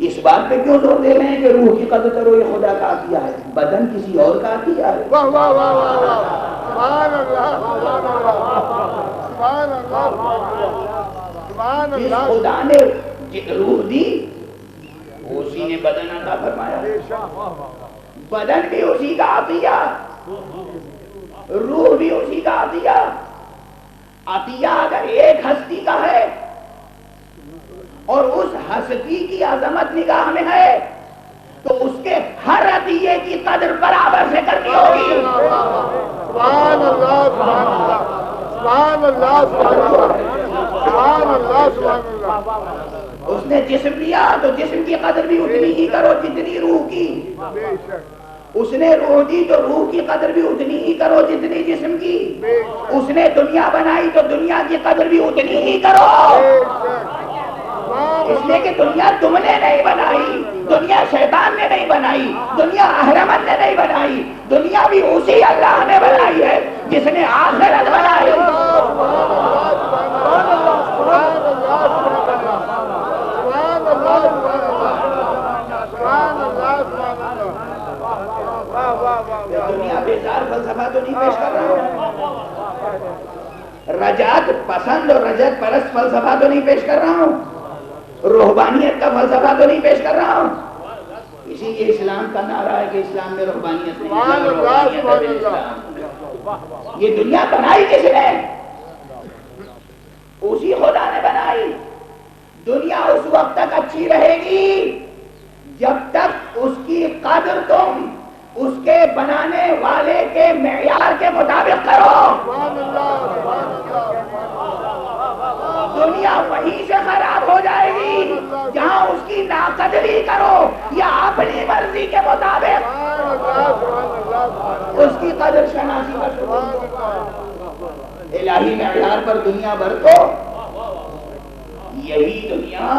اس بات پہ کیوں زور دے رہے ہیں کہ روح کی قدر کرو یہ خدا کا عطیہ ہے، بدن کسی اور کا عطیہ ہے؟ واہ واہ واہ واہ واہ، سبحان اللہ سبحان اللہ سبحان اللہ سبحان جس اللہ۔ خدا نے روح دی اسی نے بدن عطا فرمایا، بدن بھی اسی کا عطیہ، روح بھی اسی کا عطیہ۔ عطیہ اگر ایک ہستی کا ہے اور اس ہستی کی عظمت نگاہ میں ہے تو اس کے ہر عطیے کی قدر برابر سے کرنی ہوگی۔ سبحان اللہ سبحان اللہ سبحان اللہ سبحان اللہ سبحان اللہ سبحان اللہ۔ اس نے جسم لیا تو جسم کی قدر بھی اتنی ہی کرو جتنی روح کی، بے شک اس نے روح دی تو روح کی قدر بھی اتنی ہی کرو جتنی جسم کی، اس نے دنیا بنائی تو دنیا کی قدر بھی اتنی ہی کرو، اس لیے کہ دنیا تم نے نہیں بنائی، دنیا شیطان نے نہیں بنائی، دنیا اہرمن نے نہیں بنائی، دنیا بھی اسی اللہ نے بنائی ہے جس نے آخرت بنائی۔ دنیا بیزار فلسفہ تو نہیں پیش کر رہا ہوں، رجعت پسند اور رجعت پرست فلسفہ تو نہیں پیش کر رہا ہوں، روحانیت کا فلسفہ تو نہیں پیش کر رہا ہوں۔ اسی لیے اسلام کا نعرہ ہے کہ اسلام میں روحانیت نہیں ہے، روحانیت ہے بالاسلام۔ یہ دنیا بنائی کس نے؟ اسی خدا نے بنائی۔ دنیا اس وقت تک اچھی رہے گی جب تک اس کی قدر تم اس کے بنانے والے کے معیار کے مطابق کرو۔ دنیا وہیں سے خراب ہو جائے گی جہاں اس کی ناقدری کرو یا اپنی مرضی کے مطابق اس کی قدر شناسی کا شروع۔ الہی معیار پر دنیا برتو، یہی دنیا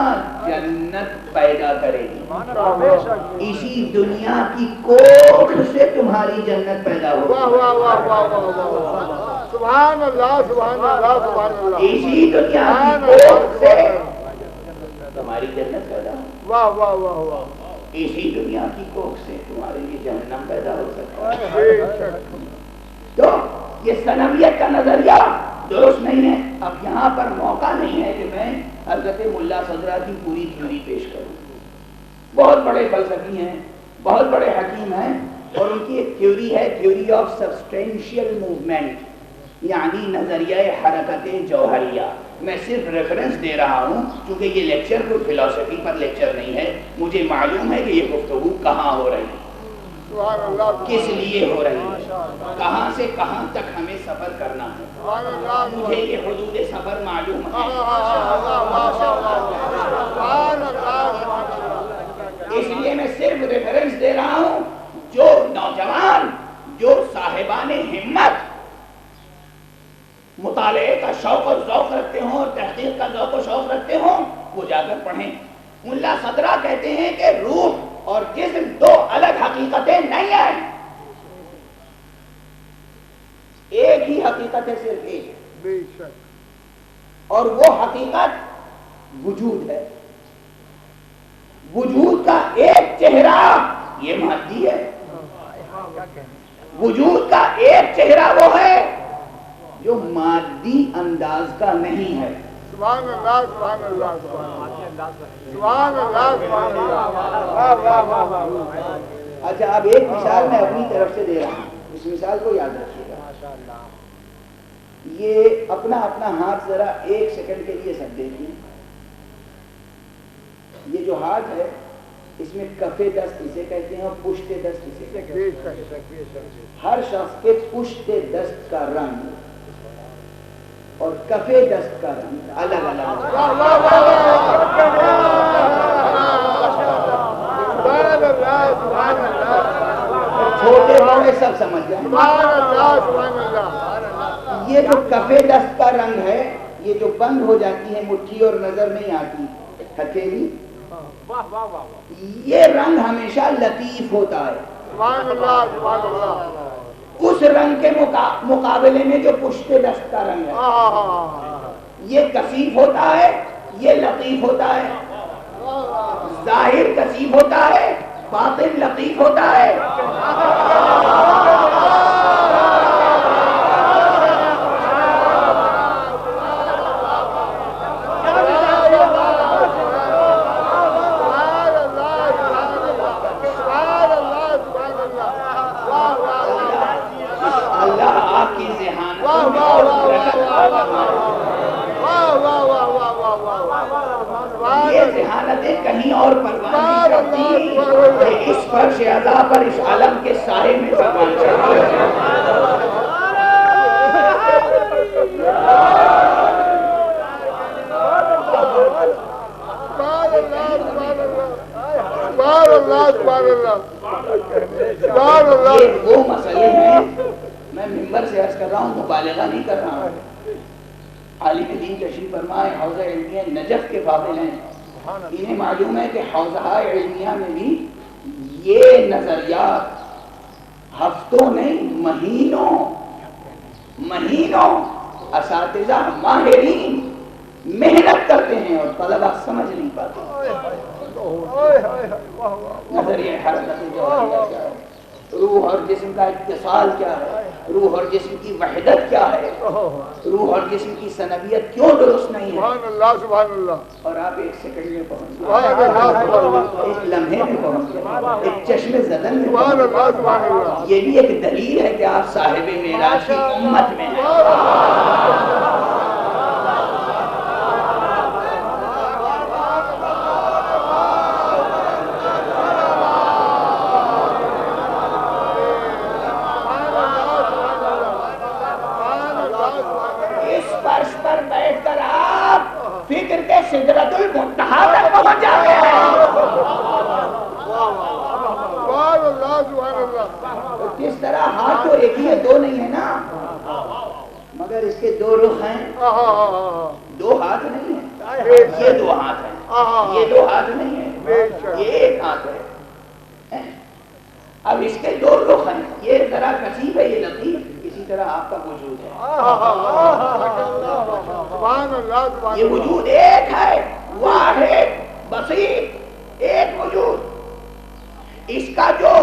جنت پیدا کرے گی، اسی دنیا کی کوکھ سے تمہاری جنت پیدا ہوگی۔ سبحان اللہ سبحان اللہ سبحان اللہ۔ اسی دنیا کی کوکھ سے تمہاری جنت پیدا ہوگی، واہ واہ واہ واہ۔ اسی دنیا کی کوکھ سے تمہارے لیے جہنم پیدا ہو سکتا ہے۔ تو یہ صنمیت کا نظریہ درست نہیں ہے۔ اب یہاں پر موقع نہیں ہے کہ میں حضرت ملا صدرہ کی پوری تھیوری پیش کروں، بہت بڑے فلسفی ہیں، بہت بڑے حکیم ہیں، اور ان کی ایک تھیوری ہے تھیوری آف سبسٹینشیل موومنٹ، یعنی نظریہ حرکت جوہریہ۔ میں صرف ریفرنس دے رہا ہوں کیونکہ یہ لیکچر کوئی فلسفی پر لیکچر نہیں ہے، مجھے معلوم ہے کہ یہ گفتگو کہاں ہو رہی ہے، کس لیے ہو رہی ہے، کہاں سے کہاں تک ہمیں سفر کرنا ہے، مجھے یہ حدود سفر معلوم ہے۔ اس لیے میں صرف ریفرنس دے رہا ہوں، جو نوجوان، جو صاحبان ہمت مطالعے کا شوق اور ذوق رکھتے ہوں اور تحقیق کا ذوق و شوق رکھتے ہوں وہ جا کر پڑھیں۔ ملا صدرہ کہتے ہیں کہ روح اور جسم دو الگ حقیقتیں نہیں ہیں، ایک ہی حقیقت ہے، صرف ایک، اور وہ حقیقت وجود ہے۔ وجود کا ایک چہرہ یہ مادی ہے، وجود کا ایک چہرہ وہ ہے جو مادی انداز کا نہیں ہے۔ سبحان اللہ سبحان اللہ سبحان اللہ سبحان اللہ۔ اچھا اب ایک مثال میں اپنی طرف سے دے رہا ہوں، اس مثال کو یاد رکھیے گا۔ یہ اپنا اپنا ہاتھ ذرا ایک سیکنڈ کے لیے سب دیکھیں۔ یہ جو ہاتھ ہے اس میں کفے دست اسے کہتے ہیں اور پشت دست اسے کہتے ہیں۔ ہر شخص کے پشت دست کا رنگ اور کفے دست کا رنگ الگ الگ چھوٹے بڑے سب سمجھ جائیں۔ یہ جو کفے دست کا رنگ ہے، یہ جو بند ہو جاتی ہے مٹھی اور نظر نہیں آتی ہتھیلی، یہ رنگ ہمیشہ لطیف ہوتا ہے. سبحان اللہ سبحان اللہ. اس رنگ کے مقابلے میں جو پشت دست کا رنگ ہے یہ کثیف ہوتا ہے، یہ لطیف ہوتا ہے. ظاہر کثیف ہوتا ہے، باطن لطیف ہوتا ہے. یہ ذہانتیں کہیں اور پروان نہیں کرتی، اس فرش عزا پر اس عالم کے سائے میں پروان کرتی. یہ وہ مسئلے ہیں، میں ممبر سے عرض کر رہا ہوں، مبالغہ نہیں کر رہا ہوں. عالم دین تشریف فرمائے حوزہ علمیہ نجف کے فاضل ہیں، انہیں معلوم ہے کہ حوزہ علمیہ میں بھی یہ نظریات ہفتوں نہیں مہینوں اساتذہ ماہرین محنت کرتے ہیں اور طلبہ سمجھ نہیں پاتے. نظریہ حرکت جوہریہ کیا ہے، روح اور جسم کا اتصال کیا ہے، روح اور جسم کی وحدت کیا ہے، روح اور جسم کی سنویت کیوں درست نہیں ہے. سبحان اللہ سبحان اللہ. اور آپ ایک سیکنڈ میں پہنچ گئے، ایک لمحے میں پہنچ گئے، ایک چشم زدن میں پہنچ گئے. یہ بھی ایک دلیل ہے کہ آپ صاحب معراج کی امت میں ہیں. فکر کے سدرۃ المنتہا تک پہنچ جاتے ہیں. کس طرح ہاتھ تو ایک ہی ہے، دو نہیں ہے نا، مگر اس کے دو رخ ہیں، دو ہاتھ نہیں ہیں. یہ دو ہاتھ ہیں، یہ دو ہاتھ نہیں ہے، یہ ایک ہاتھ ہے. اب اس کے دو رخ ہیں، یہ ذرا کثیف ہے، یہ لطیف. اسی طرح آپ کا وجود ہے، یہ وجود ایک ہے، واحد بسیط ایک وجود. اس کا جو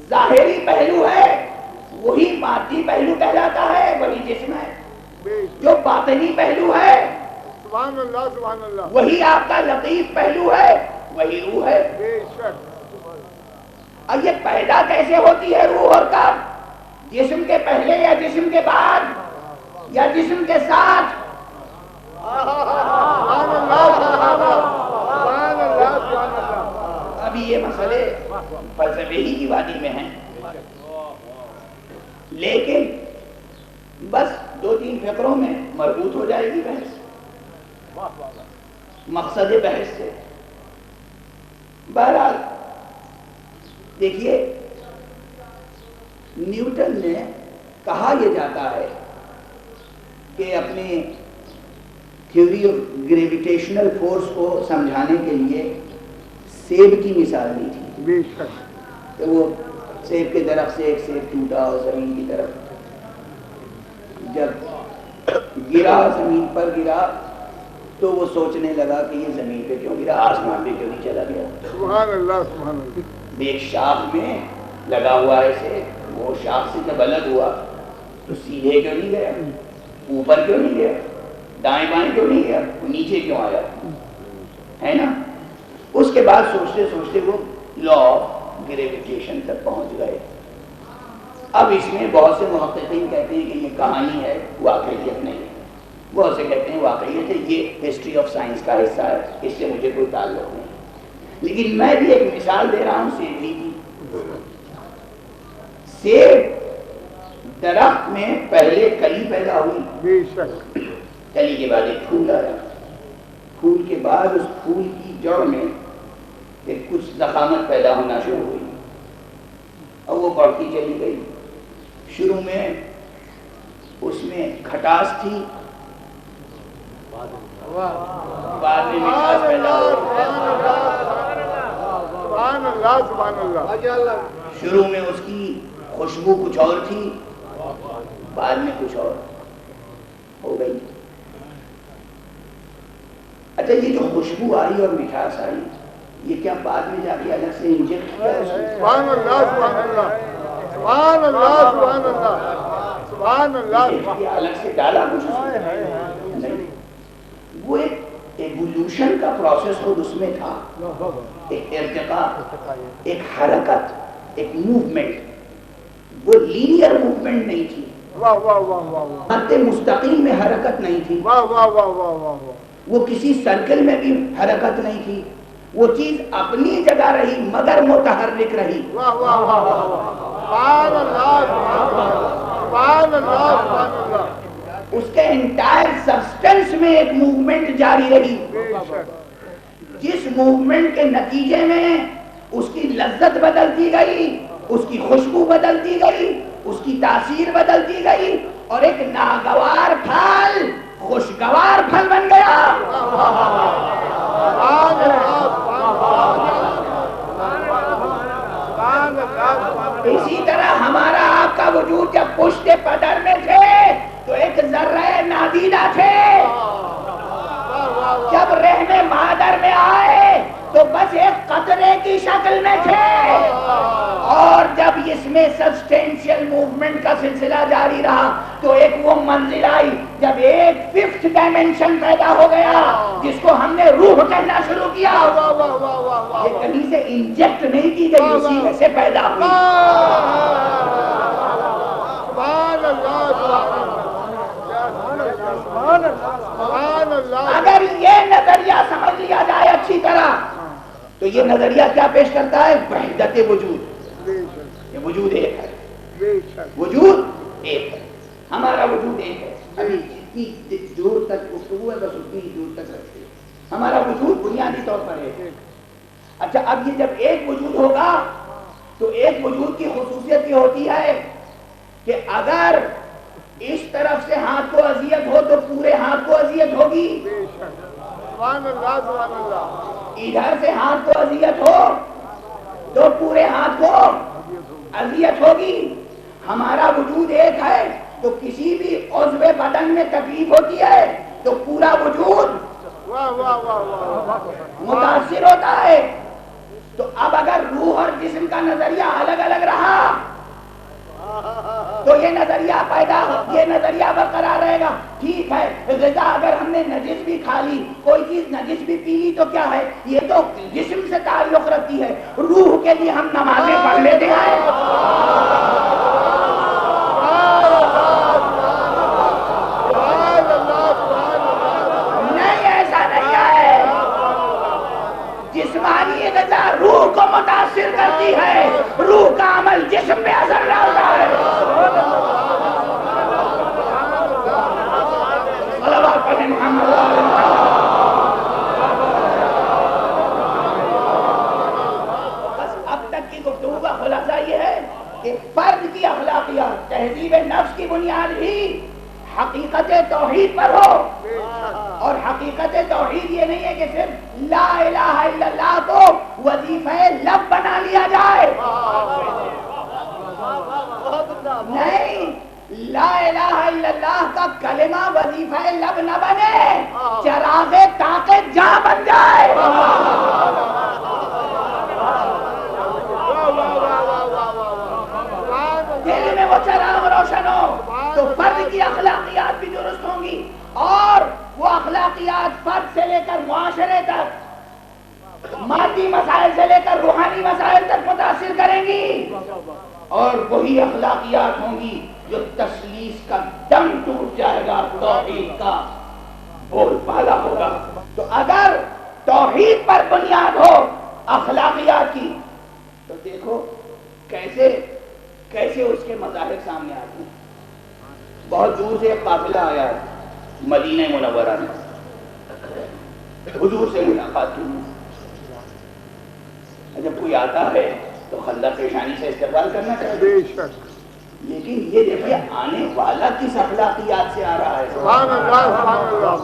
ظاہری پہلو ہے وہی مادی پہلو کہلاتا ہے، وہی جسم ہے. جو باطنی پہلو ہے سبحان اللہ سبحان اللہ، وہی آپ کا لطیف پہلو ہے، وہی روح ہے. اب یہ پیدا کیسے ہوتی ہے روح اور کب؟ جسم کے پہلے یا جسم کے بعد یا جسم کے ساتھ؟ ابھی یہ مسئلے فلسفے ہی کی وادی میں ہیں، لیکن بس 2-3 فقروں میں مربوط ہو جائے گی بحث، مقصد بحث سے. بہرحال دیکھیے، نیوٹن نے کہا یہ جاتا ہے کہ اپنے تھیوری آف گریویٹیشنل فورس کو سمجھانے کے لیے سیب کی مثال دی تھی کہ وہ سیب کے درخت سے ایک سیب ٹوٹا اور زمین کی طرف جب گرا، زمین پر گرا تو وہ سوچنے لگا کہ یہ زمین پہ کیوں گرا، آسمان پہ کیوں نہیں چلا گیا. سبحان اللہ سبحان اللہ. ایک شاخ میں لگا ہوا ہے سیب، وہ شاخ سے جب الگ ہوا تو سیدھے کیوں نہیں گیا، اوپر کیوں نہیں گیا، دائیں بائیں کیوں نہیں گیا، وہ نیچے کیوں آیا، ہے نا. اس کے بعد سوچتے سوچتے وہ لا آف گریویٹیشن تک پہنچ گئے. اب اس میں بہت سے محققین کہتے ہیں کہ یہ کہانی ہے، واقعیت نہیں ہے. بہت سے کہتے ہیں واقعیت ہے، یہ ہسٹری آف سائنس کا حصہ ہے، اس سے مجھے کوئی تعلق نہیں. لیکن میں بھی ایک مثال دے رہا ہوں سیب کی. سیب درخت میں پہلے کلی پیدا ہوئی، کلی کے بعد ایک پھول آیا، پھول کے بعد اس پھول کی جڑ میں ایک کچھ ضخامت پیدا ہونا شروع ہوئی اور وہ بڑھتی چلی گئی. شروع میں اس میں کھٹاس تھی، بعد میں مٹھاس پیدا ہوئی۔ سبحان اللہ سبحان اللہ۔ شروع میں اس کی خوشبو کچھ اور تھی، بعد میں کچھ اور ہو گئی۔ اچھا یہ جو خوشبو آئی اور مٹھاس آئی، یہ کیا بعد میں جا کے الگ سے انجیکٹ کیا؟ سبحان اللہ سبحان اللہ سبحان اللہ سبحان اللہ سبحان اللہ۔ الگ سے ڈالا کچھ نہیں، وہ ایک ایوولوشن کا پروسیس خود اس میں تھا، ایک ارتقاء، ایک حرکت، ایک موومنٹ۔ وہ لینئر موومنٹ نہیں تھی، واہ واہ واہ واہ خط مستقیم میں حرکت نہیں تھی، واہ واہ واہ واہ واہ۔ وہ کسی سرکل میں بھی حرکت نہیں تھی، وہ چیز اپنی جگہ رہی مگر متحرک رہی۔ واہ واہ واہ واہ سبحان اللہ سبحان اللہ سبحان اللہ۔ اس کے انٹائر سبسٹنس میں ایک موومنٹ جاری رہی، جس موومنٹ کے نتیجے میں اس کی لذت بدلتی گئی، اس کی خوشبو بدلتی گئی، اس کی تاثیر بدلتی گئی، اور ایک ناگوار پھل خوشگوار پھل بن گیا۔ اسی طرح ہمارا آپ کا وجود جب پشت پدر میں تھے تو ایک ذرہ نادیدہ تھے، جب رحم مادر میں آئے تو بس ایک قطرے کی شکل میں تھے، اور جب اس میں سبسٹینشیل موومنٹ کا سلسلہ جاری رہا تو ایک وہ منزل آئی جب ایک ففتھ ڈائمنشن پیدا ہو گیا جس کو ہم نے روح کہنا شروع کیا۔ یہ کہیں سے انجیکٹ نہیں کی گئی، اسی میں سے پیدا ہوئی۔ اگر یہ نظریہ سمجھ لیا جائے اچھی طرح تو یہ نظریہ کیا پیش کرتا ہے؟ وحدت وجود۔ یہ وجود ایک ہے، وجود ایک ہے، ہمارا وجود ایک ہے۔ ابھی جتنی دور تک گفتگو ہے بس اتنی ہی دور تک رکھتے ہیں، ہمارا وجود بنیادی طور پر ایک ہے۔ اچھا اب یہ جب ایک وجود ہوگا تو ایک وجود کی خصوصیت یہ ہوتی ہے کہ اگر اس طرف سے ہاتھ کو اذیت ہو تو پورے ہاتھ کو اذیت ہوگی، ادھر سے ہاتھ کو اذیت ہو تو پورے ہاتھ کو اذیت ہوگی۔ ہمارا وجود ایک ہے تو کسی بھی عضو بدن میں تکلیف ہوتی ہے تو پورا وجود متاثر ہوتا ہے۔ تو اب اگر روح اور جسم کا نظریہ الگ الگ رہا تو یہ نظریہ برقرار رہے گا۔ ٹھیک ہے، غذا اگر ہم نے نجس بھی کھا لی، کوئی چیز نجس بھی پی لی تو کیا ہے، یہ تو جسم سے تعلق رکھتی ہے۔ روح کے لیے ہم نمازیں پڑھ لیتے ہیں، نہیں ایسا نہیں ہے۔ جسمانی غذا روح کو متاثر کرتی ہے، روح کا عمل جسم پہ اثر ڈالتا ہے۔ بس اب تک کی گفتگو کا خلاصہ یہ ہے کہ فرد کی اخلاقیات، تہذیب نفس کی بنیاد بھی حقیقت توحید پر ہو، اور حقیقت توحید یہ نہیں ہے کہ صرف لا الہ الا اللہ کو وظیفہ لب بنا لیا جائے، نہیں، لا الہ الا اللہ کا کلمہ وظیفہ لب نہ بنے، چراغ طاقت جہاں بن جائے۔ دل میں وہ چراغ روشن ہو تو فرد کی اخلاقیات بھی درست ہوں گی، اور وہ اخلاقیات فرد سے لے کر معاشرے تک، مادی مسائل سے لے کر روحانی مسائل تک متاثر کریں گی، اور وہی اخلاقیات ہوں گی جو تسلیس کا دم ٹوٹ جائے گا، توحید کا بول بالا ہوگا۔ تو اگر توحید پر بنیاد ہو اخلاقیات کی تو دیکھو کیسے اس کے مظاہر سامنے آتے ہیں۔ بہت دور سے ایک قافلہ آیا ہے مدینہ منورہ میں، حضور سے ملاقات کی۔ جب کوئی آتا ہے تو خندق پیشانی سے استقبال کرنا چاہیے، لیکن یہ دیکھیے آنے والا کس اخلاقیات سے آ رہا ہے. سبحان اللہ سبحان اللہ.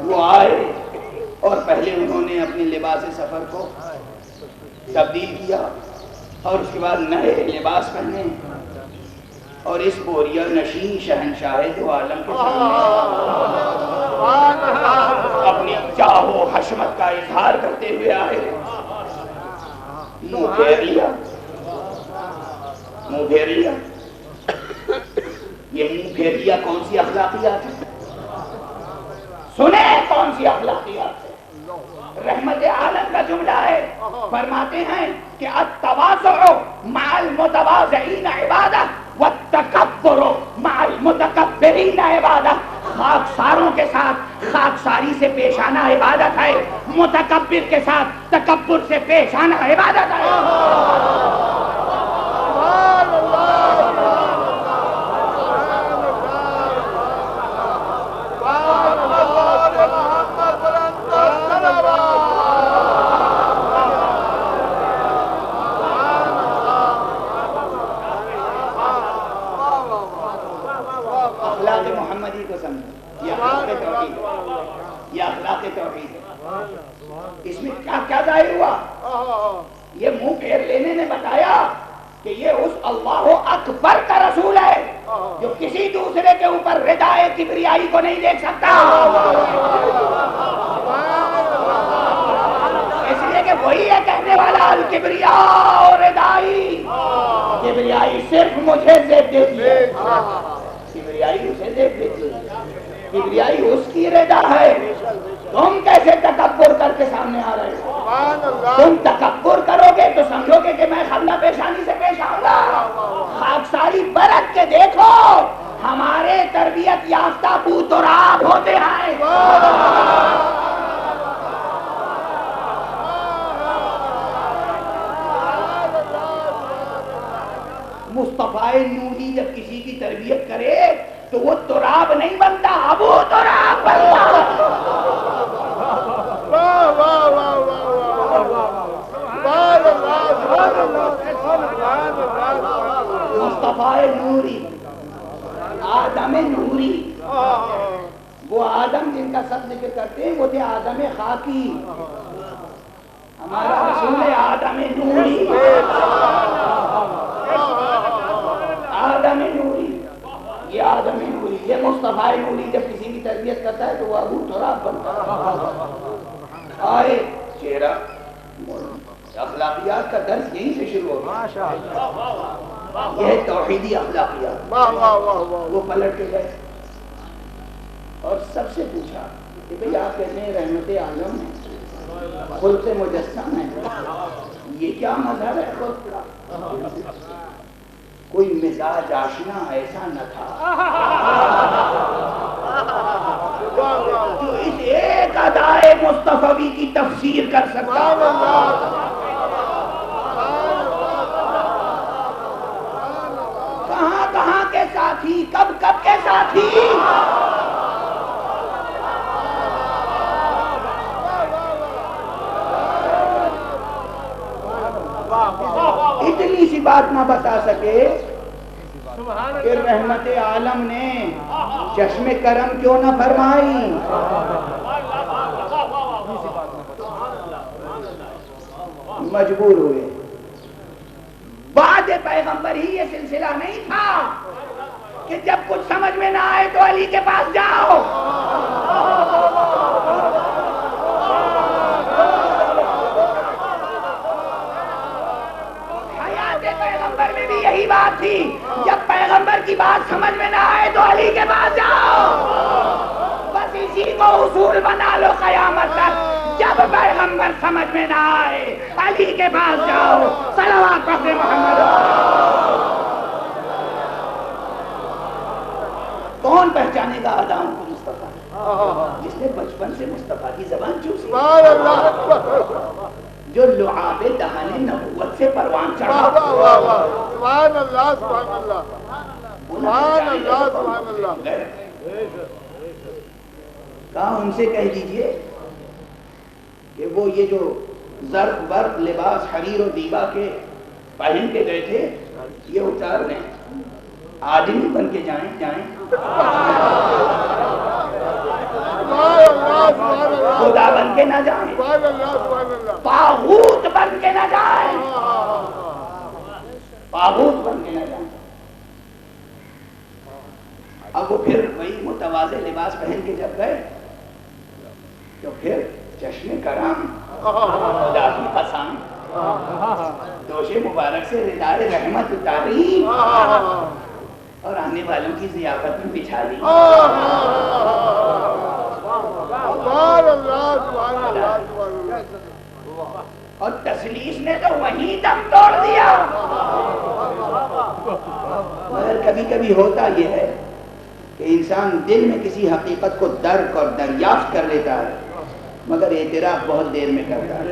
وہ آئے اور پہلے انہوں نے اپنے لباس سفر کو تبدیل کیا اور اس کے بعد نئے لباس پہنے اور اس بوریا نشین شہنشاہ دو عالم کے سامنے اپنی چاہ و حشمت کا اظہار کرتے ہوئے آئے. منہ پھیر لیا. یہ منہ پھیر لیا کون سی اخلاقیات ہے؟ سنیں کون سی اخلاقیات ہے. رحمت عالم کا جملہ ہے، فرماتے ہیں کہ التواضع مع المتواضعین عبادہ والتکبر مع المتکبرین عبادہ. خاکساروں کے ساتھ خاکساری سے پیش آنا عبادت ہے، متکبر کے ساتھ تکبر سے پیش آنا عبادت ہے. اخلاق محمدی کو سمجھو، یہ اخلاق توحید ہے. یہ اخلاق توحید ہے. اس میں کیا کیا ظاہر ہوا؟ یہ منہ پھیر لینے نے بتایا کہ یہ اس اللہ اکبر کا رسول ہے جو کسی دوسرے کے اوپر ردائے کبریائی کو نہیں دیکھ سکتا. اس لیے کہ وہی ہے کہنے والا الکبریاء ردائی. کبریائی صرف مجھے دیکھ دیتی ہے، کبریائی اسے دیکھ دیتی ہے، کبریائی اس کی رضا ہے. تم کیسے تکبر کر کے سامنے آ رہے ہو؟ تم تکبر کرو گے تو سمجھو گے کہ میں خلا پیشانی سے پیش آؤں گا. خاکساری برت کے دیکھو، ہمارے تربیت یافتہ بوتراب ہوتے ہیں. مصطفیٰ نوری جب کسی کی تربیت کرے تو وہ تراب نہیں بنتا، ابو تراب بنتا. مصطفیٰ نوری، آدم نوری، وہ آدم جن کا سب ذکر کرتے ہیں وہ تھے آدم خاکی. ہمارا رسول ہے آدم نوری. آدم نوری، یہ آدم نوری، یہ مصطفیٰ نوری جب کسی کی تربیت کرتا ہے تو وہ ابو تراب بنتا ہے. آئے چہرہ اخلاقیات کا درس یہیں سے شروع ہوگا. یہ توحیدی اخلاقیات. وہ پلٹ کے گئے اور سب سے پوچھا کہ بھئی آپ کہتے ہیں رحمت عالم ہے، خلق مجسم ہے، یہ کیا مذہب ہے خود کا؟ کوئی مزاج آشنا ایسا نہ تھا جو اس ایک ادائے مصطفی کی تفسیر کر سکتا. کہاں کہاں کے ساتھی، کب کب کے ساتھی. اتنی سی بات نہ بتا سکے کہ رحمت عالم نے چشم کرم کیوں نہ فرمائی. مجبور ہوئے. بعد پیغمبر ہی یہ سلسلہ نہیں تھا کہ جب کچھ سمجھ میں نہ آئے تو علی کے پاس جاؤ. پیغمبر میں بھی یہی بات تھی، جب پیغمبر کی بات سمجھ میں نہ آئے تو علی کے پاس جاؤ. بس اسی کو اصول بنا لو قیامت تک. جب پیغمبر سمجھ میں نہ آئے علی کے پاس جاؤ. صلوات پڑھتے محمد. کون پہچانے گا آدم کو مصطفیٰ؟ جس نے بچپن سے مصطفیٰ کی زبان چوسی، جو لعاب دہن نبوت سے پروان چڑھا. سبحان اللہ سبحان اللہ سبحان اللہ سبحان اللہ. کہا ان سے کہہ دیجئے کہ وہ یہ جو زرق برق لباس حریر و دیبا کے پہن کے گئے تھے یہ اتار لیں. آدمی بن کے جائیں خدا بن کے نہ جائیں، طاغوت بن کے نہ جائیں، طاغوت بن کے نہ جائیں۔ اب وہ پھر وہی متواضع لباس پہن کے جب گئے تو پھر چشم کرم، خدا کی قسم، دوش مبارک سے ردائے رحمت اتاری اور آنے والوں کی ضیافت میں بچھا دی۔ اور تسلیس نے تو وہیں دم توڑ دیا۔ مگر کبھی کبھی ہوتا یہ ہے کہ انسان دل میں کسی حقیقت کو درک اور دریافت کر لیتا ہے مگر اعتراف بہت دیر میں کرتا ہے۔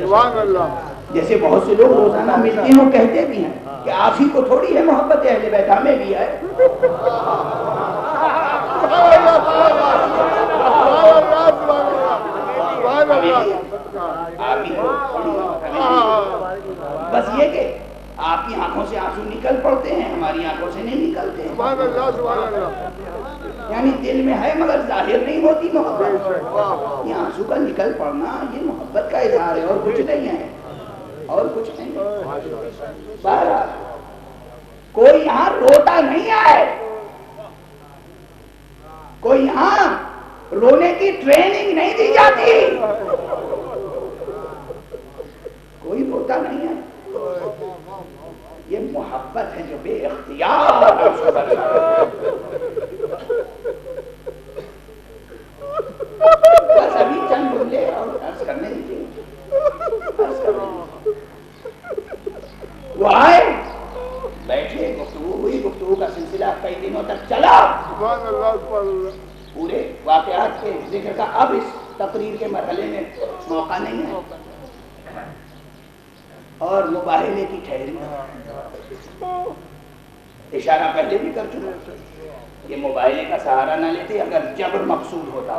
جیسے بہت سے لوگ روزانہ ملتے ہیں وہ کہتے بھی ہیں کہ آپ ہی کو تھوڑی ہے محبت اہل بیت، ہمیں بھی ہے۔ بس یہ کہ آپ کی آنکھوں سے آنسو نکل پڑتے ہیں، ہماری آنکھوں سے نہیں نکلتے ہیں۔ یعنی دل میں ہے مگر ظاہر نہیں ہوتی محبت۔ یہ آنسو کا نکل پڑنا یہ محبت کا اظہار ہے اور کچھ نہیں ہے، اور کچھ نہیں ہے۔ بہرحال کوئی یہاں روتا نہیں ہے، کوئی یہاں رونے کی ٹریننگ نہیں دی جاتی، کوئی روتا نہیں ہے۔ یہ محبت ہے جو بے اختیار بس ابھی چند جملے اور عرض کرنے دیجیے۔ وہ آئے، بیٹھے، گفتگو ہوئی، گفتگو کا سلسلہ کئی دنوں تک چلا۔ پورے واقعات کے ذکر کا اب اس تقریر کے مرحلے میں موقع نہیں ہے، اور مباہلے کی ٹھہری اشارہ پہلے بھی کر چکا۔ یہ مباہلے کا سہارا نہ لیتے اگر جبر مقصود ہوتا۔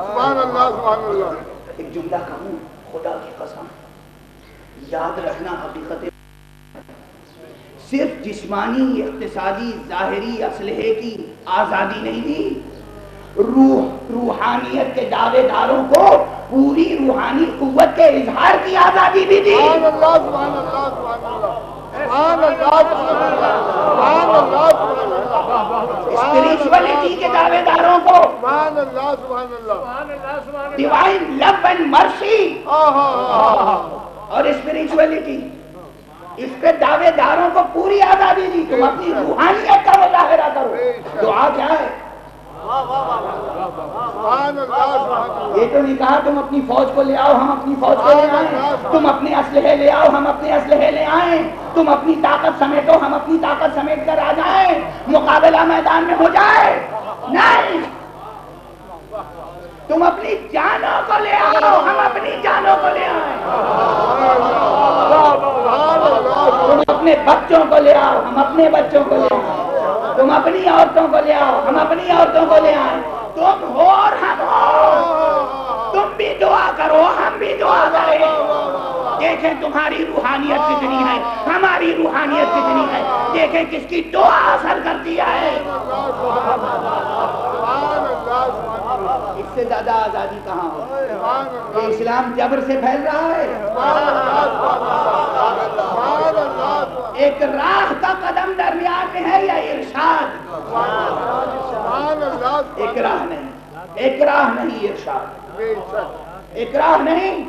ایک جملہ کہوں، خدا کی قسم، یاد رکھنا حقیقت صرف جسمانی، اقتصادی، ظاہری اسلحے کی آزادی نہیں دی، روحانیت کے دعوے داروں کو پوری روحانی قوت کے اظہار کی آزادی بھی دی۔ اسپریچولیٹی کے دعوے داروں کو ڈیوائن لو اینڈ مرسی اور اسپریچولیٹی، اس کے دعوے داروں کو پوری آزادی دی۔ تم اپنی روحانیت کا مظاہرہ کرو۔ دعا کیا ہے؟ یہ تو نہیں کہا تم اپنی فوج کو لے آؤ ہم اپنی فوج کو لے آئیں، تم اپنے اسلحے لے آؤ ہم اپنے اسلحے لے آئیں، تم اپنی طاقت سمیٹو ہم اپنی طاقت سمیٹ کر آ جائیں، مقابلہ میدان میں ہو جائے۔ نہیں، تم اپنی جانوں کو لے آؤ ہم اپنی جانوں کو لے آئیں، تم اپنے بچوں کو لے آؤ ہم اپنے بچوں کو لے آئیں، تم اپنی عورتوں کو لے آؤ ہم اپنی عورتوں کو لے آئیں۔ تم ہو اور ہم ہو، تم بھی دعا کرو ہم بھی دعا کریں۔ دیکھیں تمہاری روحانیت کتنی ہے، ہماری روحانیت کتنی ہے، دیکھیں کس کی دعا اثر کرتی ہے۔ اس سے زیادہ آزادی کہاں ہو؟ یہ اسلام جبر سے پھیل رہا ہے۔ ایک راہ کا قدم درمیان میں ہے یا ارشاد؟ اکراہ نہیں، اکراہ نہیں ارشاد، اکراہ نہیں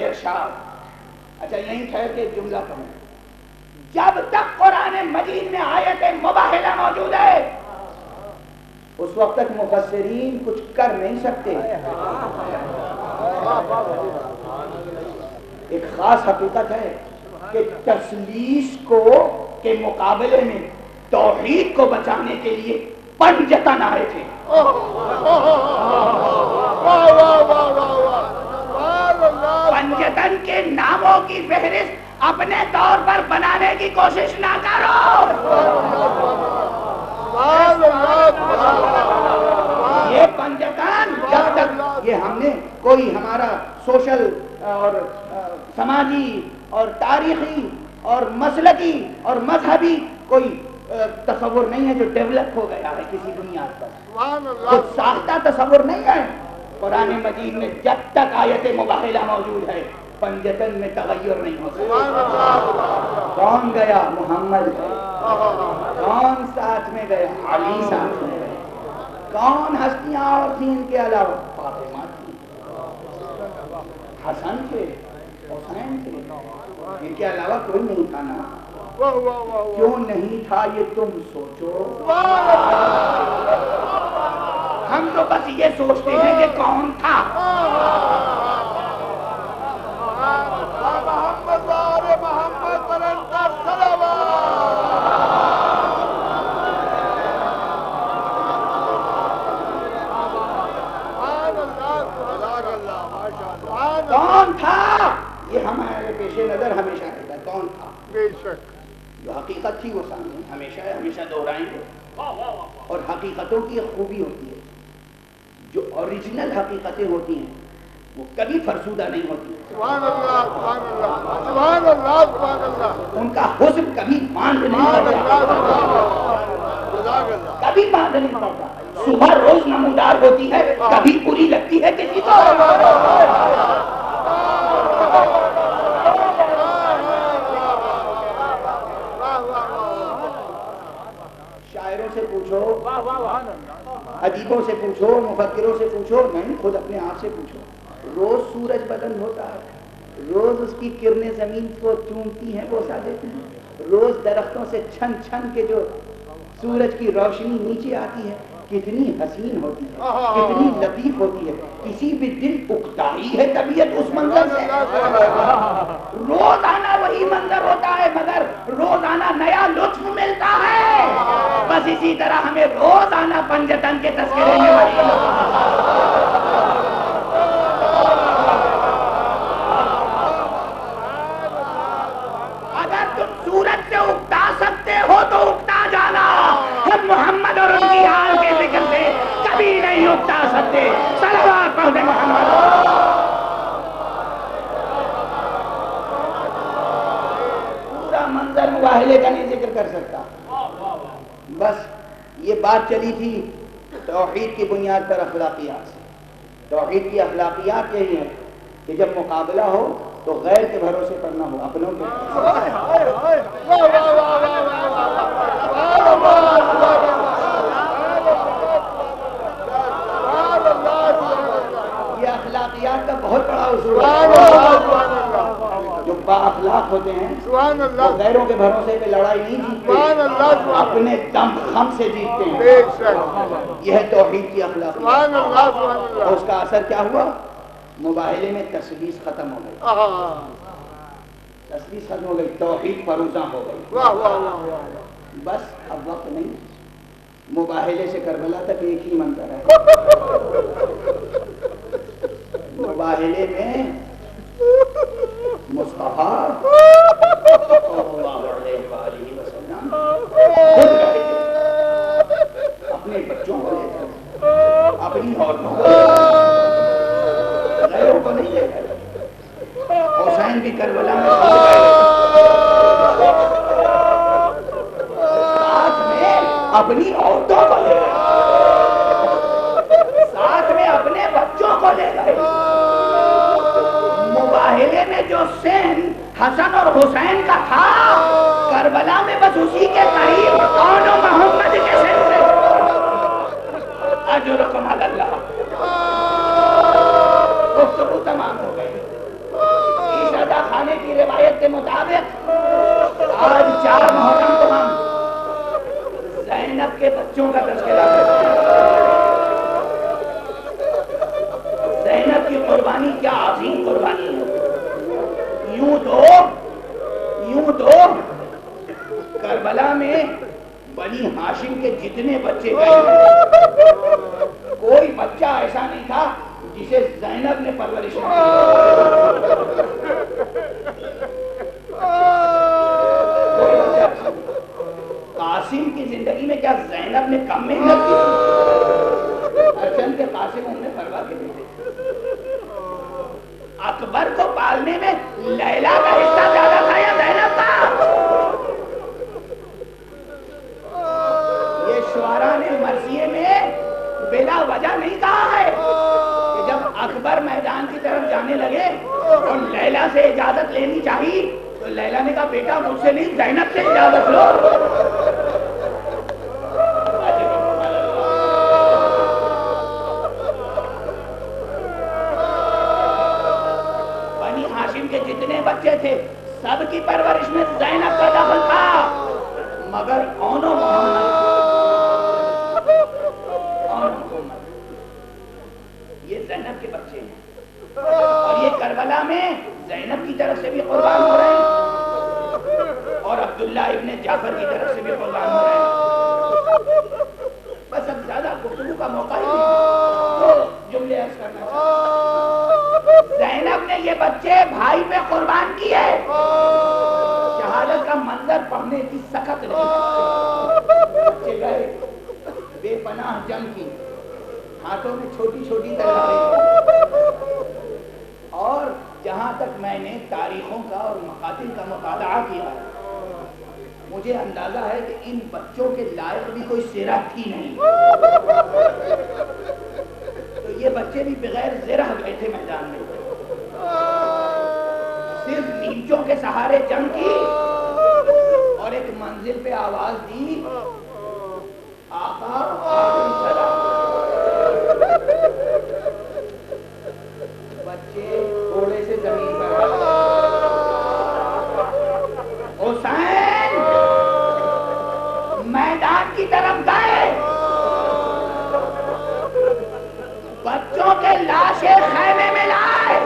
ارشاد۔ اچھا یہیں ٹھہر کے ایک جملہ کہوں، جب تک قرآن مجید میں آیت مباہلہ موجود ہے اس وقت تک مفسرین کچھ کر نہیں سکتے۔ ایک خاص حقیقت ہے کہ تثلیث کو کے مقابلے میں توحید کو بچانے کے لیے پنجتن آئے تھے۔ پنجتن کے ناموں کی فہرست اپنے طور پر بنانے کی کوشش نہ کرو۔ یہ پنجتن جب تک یہ ہم نے کوئی ہمارا سوشل اور سماجی اور تاریخی اور مسلکی اور مذہبی کوئی تصور نہیں ہے جو ڈیولپ ہو گیا ہے کسی بنیاد پر، سبحان اللہ، خود ساختہ تصور نہیں ہے۔ قرآن مجید میں جب تک آیت مباہلہ موجود ہے پنجتن میں تغیر نہیں ہو سبحان سکتا۔ اللہ، کون گیا؟ محمد گیا۔ کون ساتھ میں گیا؟ علی ساتھ میں گیا۔ کون ہستیاں اور تھیں ان کے علاوہ؟ فاطمہ تھی، حسن تھے، حسین تھے، ان کے علاوہ کوئی نہیں تھا نا۔ واہ واہ واہ، کیوں نہیں تھا یہ تم سوچو۔ ہم تو بس یہ سوچتے ہیں کہ کون تھا۔ محمد وآل محمد پر انت صلوات۔ کون تھا؟ یہ ہمارے پیش نظر ہمیشہ رہتا ہے، کون تھا؟ بے شک، جو حقیقت تھی وہ سامنے ہمیشہ دہرائیں گے۔ اور حقیقتوں کی ایک خوبی ہوتی ہے، جو اوریجنل حقیقتیں ہوتی ہیں وہ کبھی فرسودہ نہیں ہوتی، سبحان اللہ، سبحان اللہ، سبحان اللہ، سبحان اللہ، ان کا حسن کبھی باندھ نہیں سبحان پڑتا، اللہ، کبھی باندھ نہیں پڑتا۔ صبح روز نمودار ہوتی ہے، کبھی بری لگتی ہے کسی کو۔ شاعروں سے پوچھو، ادیبوں سے پوچھو، مفکروں سے پوچھو، نہیں خود اپنے آپ سے پوچھو۔ روز سورج بلند ہوتا ہے، روز اس کی کرنیں زمین کو چومتی ہیں، بوسہ دیتی ہیں، روز درختوں سے چھن چھن کے جو سورج کی روشنی نیچے آتی ہے کتنی حسین ہوتی ہے، کتنی لطیف ہوتی ہے۔ کسی بھی دل اکتا ہی ہے طبیعت اس منظر سے۔ روزانہ وہی منظر ہوتا ہے مگر روزانہ نیا لطف ملتا ہے۔ بس اسی طرح ہمیں روزانہ پنجتن کے تذکرے میں وہی اگر تم سورج سے اکتا سکتے ہو تو اکتا جانا، ہم محمد اور ان کی حال کے ذکر سے کبھی نہیں اکتا سکتے۔ صلوات پڑھیں محمد۔ پورا منظر مباہلے کا نہیں ذکر کر سکتا، بس یہ بات چلی تھی توحید کی بنیاد پر اخلاقیات سے۔ توحید کی اخلاقیات یہی ہے کہ جب مقابلہ ہو تو غیر کے بھروسے پر نہ ہو، اپنوں کے یہ اخلاقیات کا بہت بڑا اصول ہے۔ جو با اخلاق ہوتے ہیں وہ غیروں کے بھروسے پہ لڑائی نہیں جیتتے، اپنے دم خم سے جیتتے ہیں۔ یہ ہے توحید کی اخلاق۔ اور اس کا اثر کیا ہوا؟ مباہلے میں تسلیس ختم ہو گئی، تسلیس ختم ہو گئی، توحید فروزاں ہو گئی۔ بس اب وقت نہیں، مباہلے سے کربلا تک ایک ہی منظر ہے۔ مباہلے میں مصطفیٰ صلی اللہ علیہ وآلہ وسلم خود رہے تھے، اپنے بچوں کو لے کر، اپنی عورتوں کو لے کر، غیروں کو نہیں لے کر۔ حسین بھی کربلا میں ساتھ میں اپنی عورتوں کو لے گئے، ساتھ میں اپنے بچوں کو لے گئے۔ مباہلے میں جو سین حسن اور حسین کا تھا، کربلا میں بس اسی کے قریب کون و محمد کے سین سے۔ اجرکم علی اللہ۔ گفتگو تمام ہو گئی۔ عیسیٰ خانے کی روایت کے مطابق آج 4 محرم کو ہم زینب کے بچوں کا تذکرہ کرتے ہیں۔ زینب کی قربانی کیا عظیم قربانی ہے۔ یوں تو کربلا میں بنی ہاشم کے جتنے بچے گئے کوئی بچہ ایسا نہیں تھا جسے زینب نے پرورش نہیں کی۔ قاسم کی زندگی میں کیا زینب نے کم محنت کی؟ ارچن کے قاسم ہم نے پرواہ کے بیٹے، اکبر کو پالنے میں لیلا کا حصہ زیادہ تھا یا زینب کا؟ پر میدان کی طرف جانے لگے اور لیلا سے اجازت لینی چاہیے تو لیلا نے کہا بیٹا مجھ سے نہیں زینب سے اجازت لو. بنی ہاشم کے جتنے بچے تھے سب کی پرورش میں زینب کا دخل تھا، مگر کون و محمد یہ زینب کے بچے ہیں اور یہ کربلا میں زینب کی طرف سے بھی قربان ہو رہے ہیں اور عبداللہ ابن جعفر کی طرف سے بھی قربان ہو رہے ہیں. بس اب زیادہ گفتگو کا موقع ہی نہیں، تو جملے عرض کرنا چاہتا. زینب نے یہ بچے بھائی پہ قربان کیے. شہادت کا منظر پڑھنے کی سخت نہیں. بچے گئے بے پناہ جنگ کی، ہاتھوں میں چھوٹی چھوٹی تلواریں، اور جہاں تک میں نے تاریخوں کا اور مقاتل کا مطالعہ کیا مجھے اندازہ ہے کہ ان بچوں کے لائق بھی کوئی سرہ تھی نہیں. تو یہ بچے بھی بغیر زرہ گئے تھے میدان میں، صرف نیچوں کے سہارے جنگ کی اور ایک منزل پہ آواز دی آقا آخری سلام. بچے گھوڑے سے زمین پر حسین میدان کی طرف گئے. بچوں کے لاشیں خیمے میں لائے.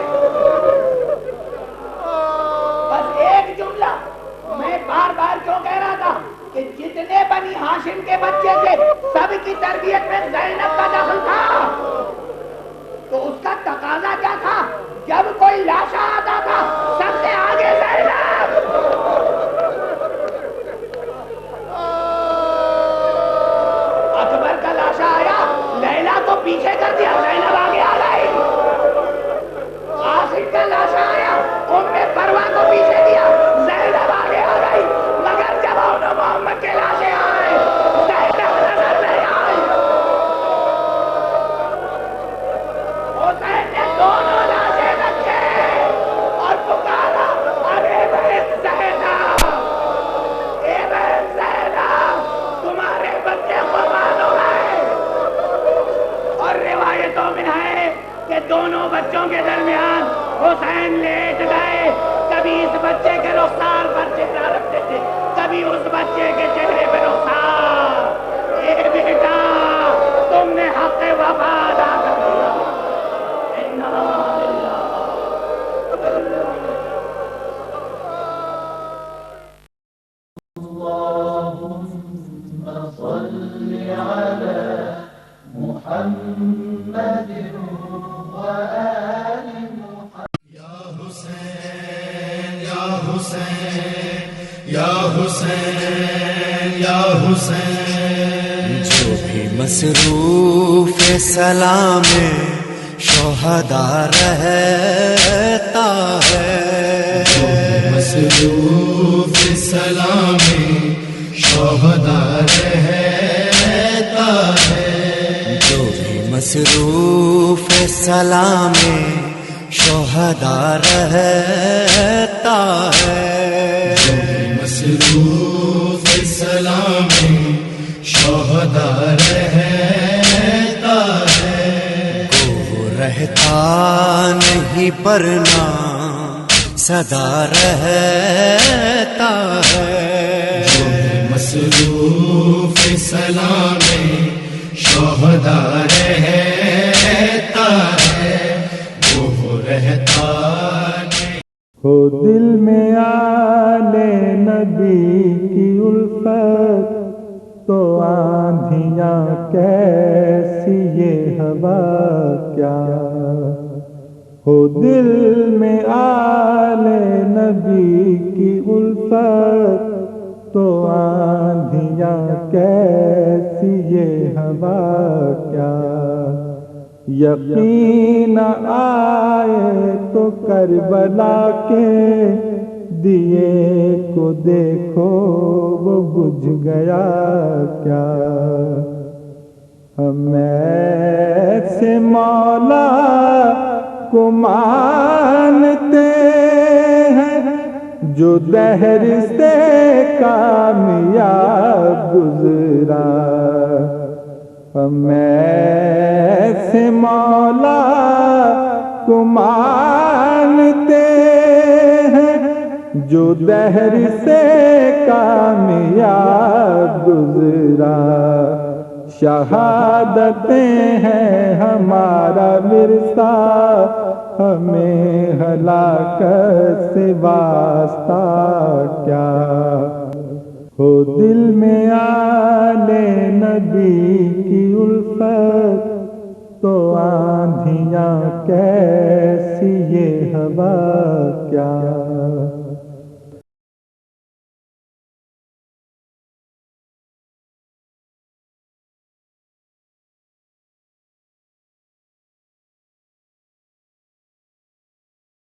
بس ایک جملہ میں بار بار کیوں کہہ رہا تھا کہ جتنے بنی ہاشم کے بچے تھے سب کی تربیت میں زینب کا دخل تھا. تو اس کا تقاضا کیا تھا؟ جب کوئی لاشا آتا تھا سب سے آگے زینب. اکبر کا لاشا آیا، لیلا کو پیچھے کر دیا، زینب آگے آ گئی. عاصم کا لاشا آیا، ام فروا کو پیچھے دیا، زینب آگے آ گئی. مگر جب انہوں محمد کے لاشے آئے زینب نظر نہیں آئی. حسین نے دونوں لاشے رکھے اور پکارا ارے بہن زینب، اے بہن زینب تمہارے بچے قربان ہو گئے. اور روایتوں میں ہے کہ دونوں بچوں کے درمیان حسین لیٹ گئے. کبھی اس بچے کے رخسار پر چہرہ رکھتے تھے، کبھی اس بچے کے چہرے پہ رخسار. اے بیٹا تم نے حق وفا ادا کر دیا. جو بھی مصروف سلام شہداء رہتا ہے، جو مصروف سلام شہداء رہتا ہے، جو بھی مصروف سلام شہداء رہتا ہے، جو مصروف سلام شہداء رہتا ہے، وہ رہتا نہیں پرنا صدا رہتا ہے، جو مصروف سلام شہداء رہتا ہے، وہ رہتا ہو دل میں آل نبی کی الفت تو آندھیاں کیسی یہ ہوا کیا. ہو دل میں آل نبی کی الفت تو آندھیاں کیسی یہ ہوا کیا. یقین آئے تو کربلا کے دیے کو دیکھو وہ بجھ گیا کیا. ہم سے مولا کو مانتے ہیں، جو دہر سے کامیاب گزرا، ہم ایسے مولا کو مانتے ہیں جو دہر سے کامیاب گزرا۔ شہادتیں ہیں ہمارا ورثہ، ہمیں ہلاکت سے واسطہ کیا۔ ہو دل میں آل نبی کی الفت، تو آندھیاں کیسی یہ ہوا کیا۔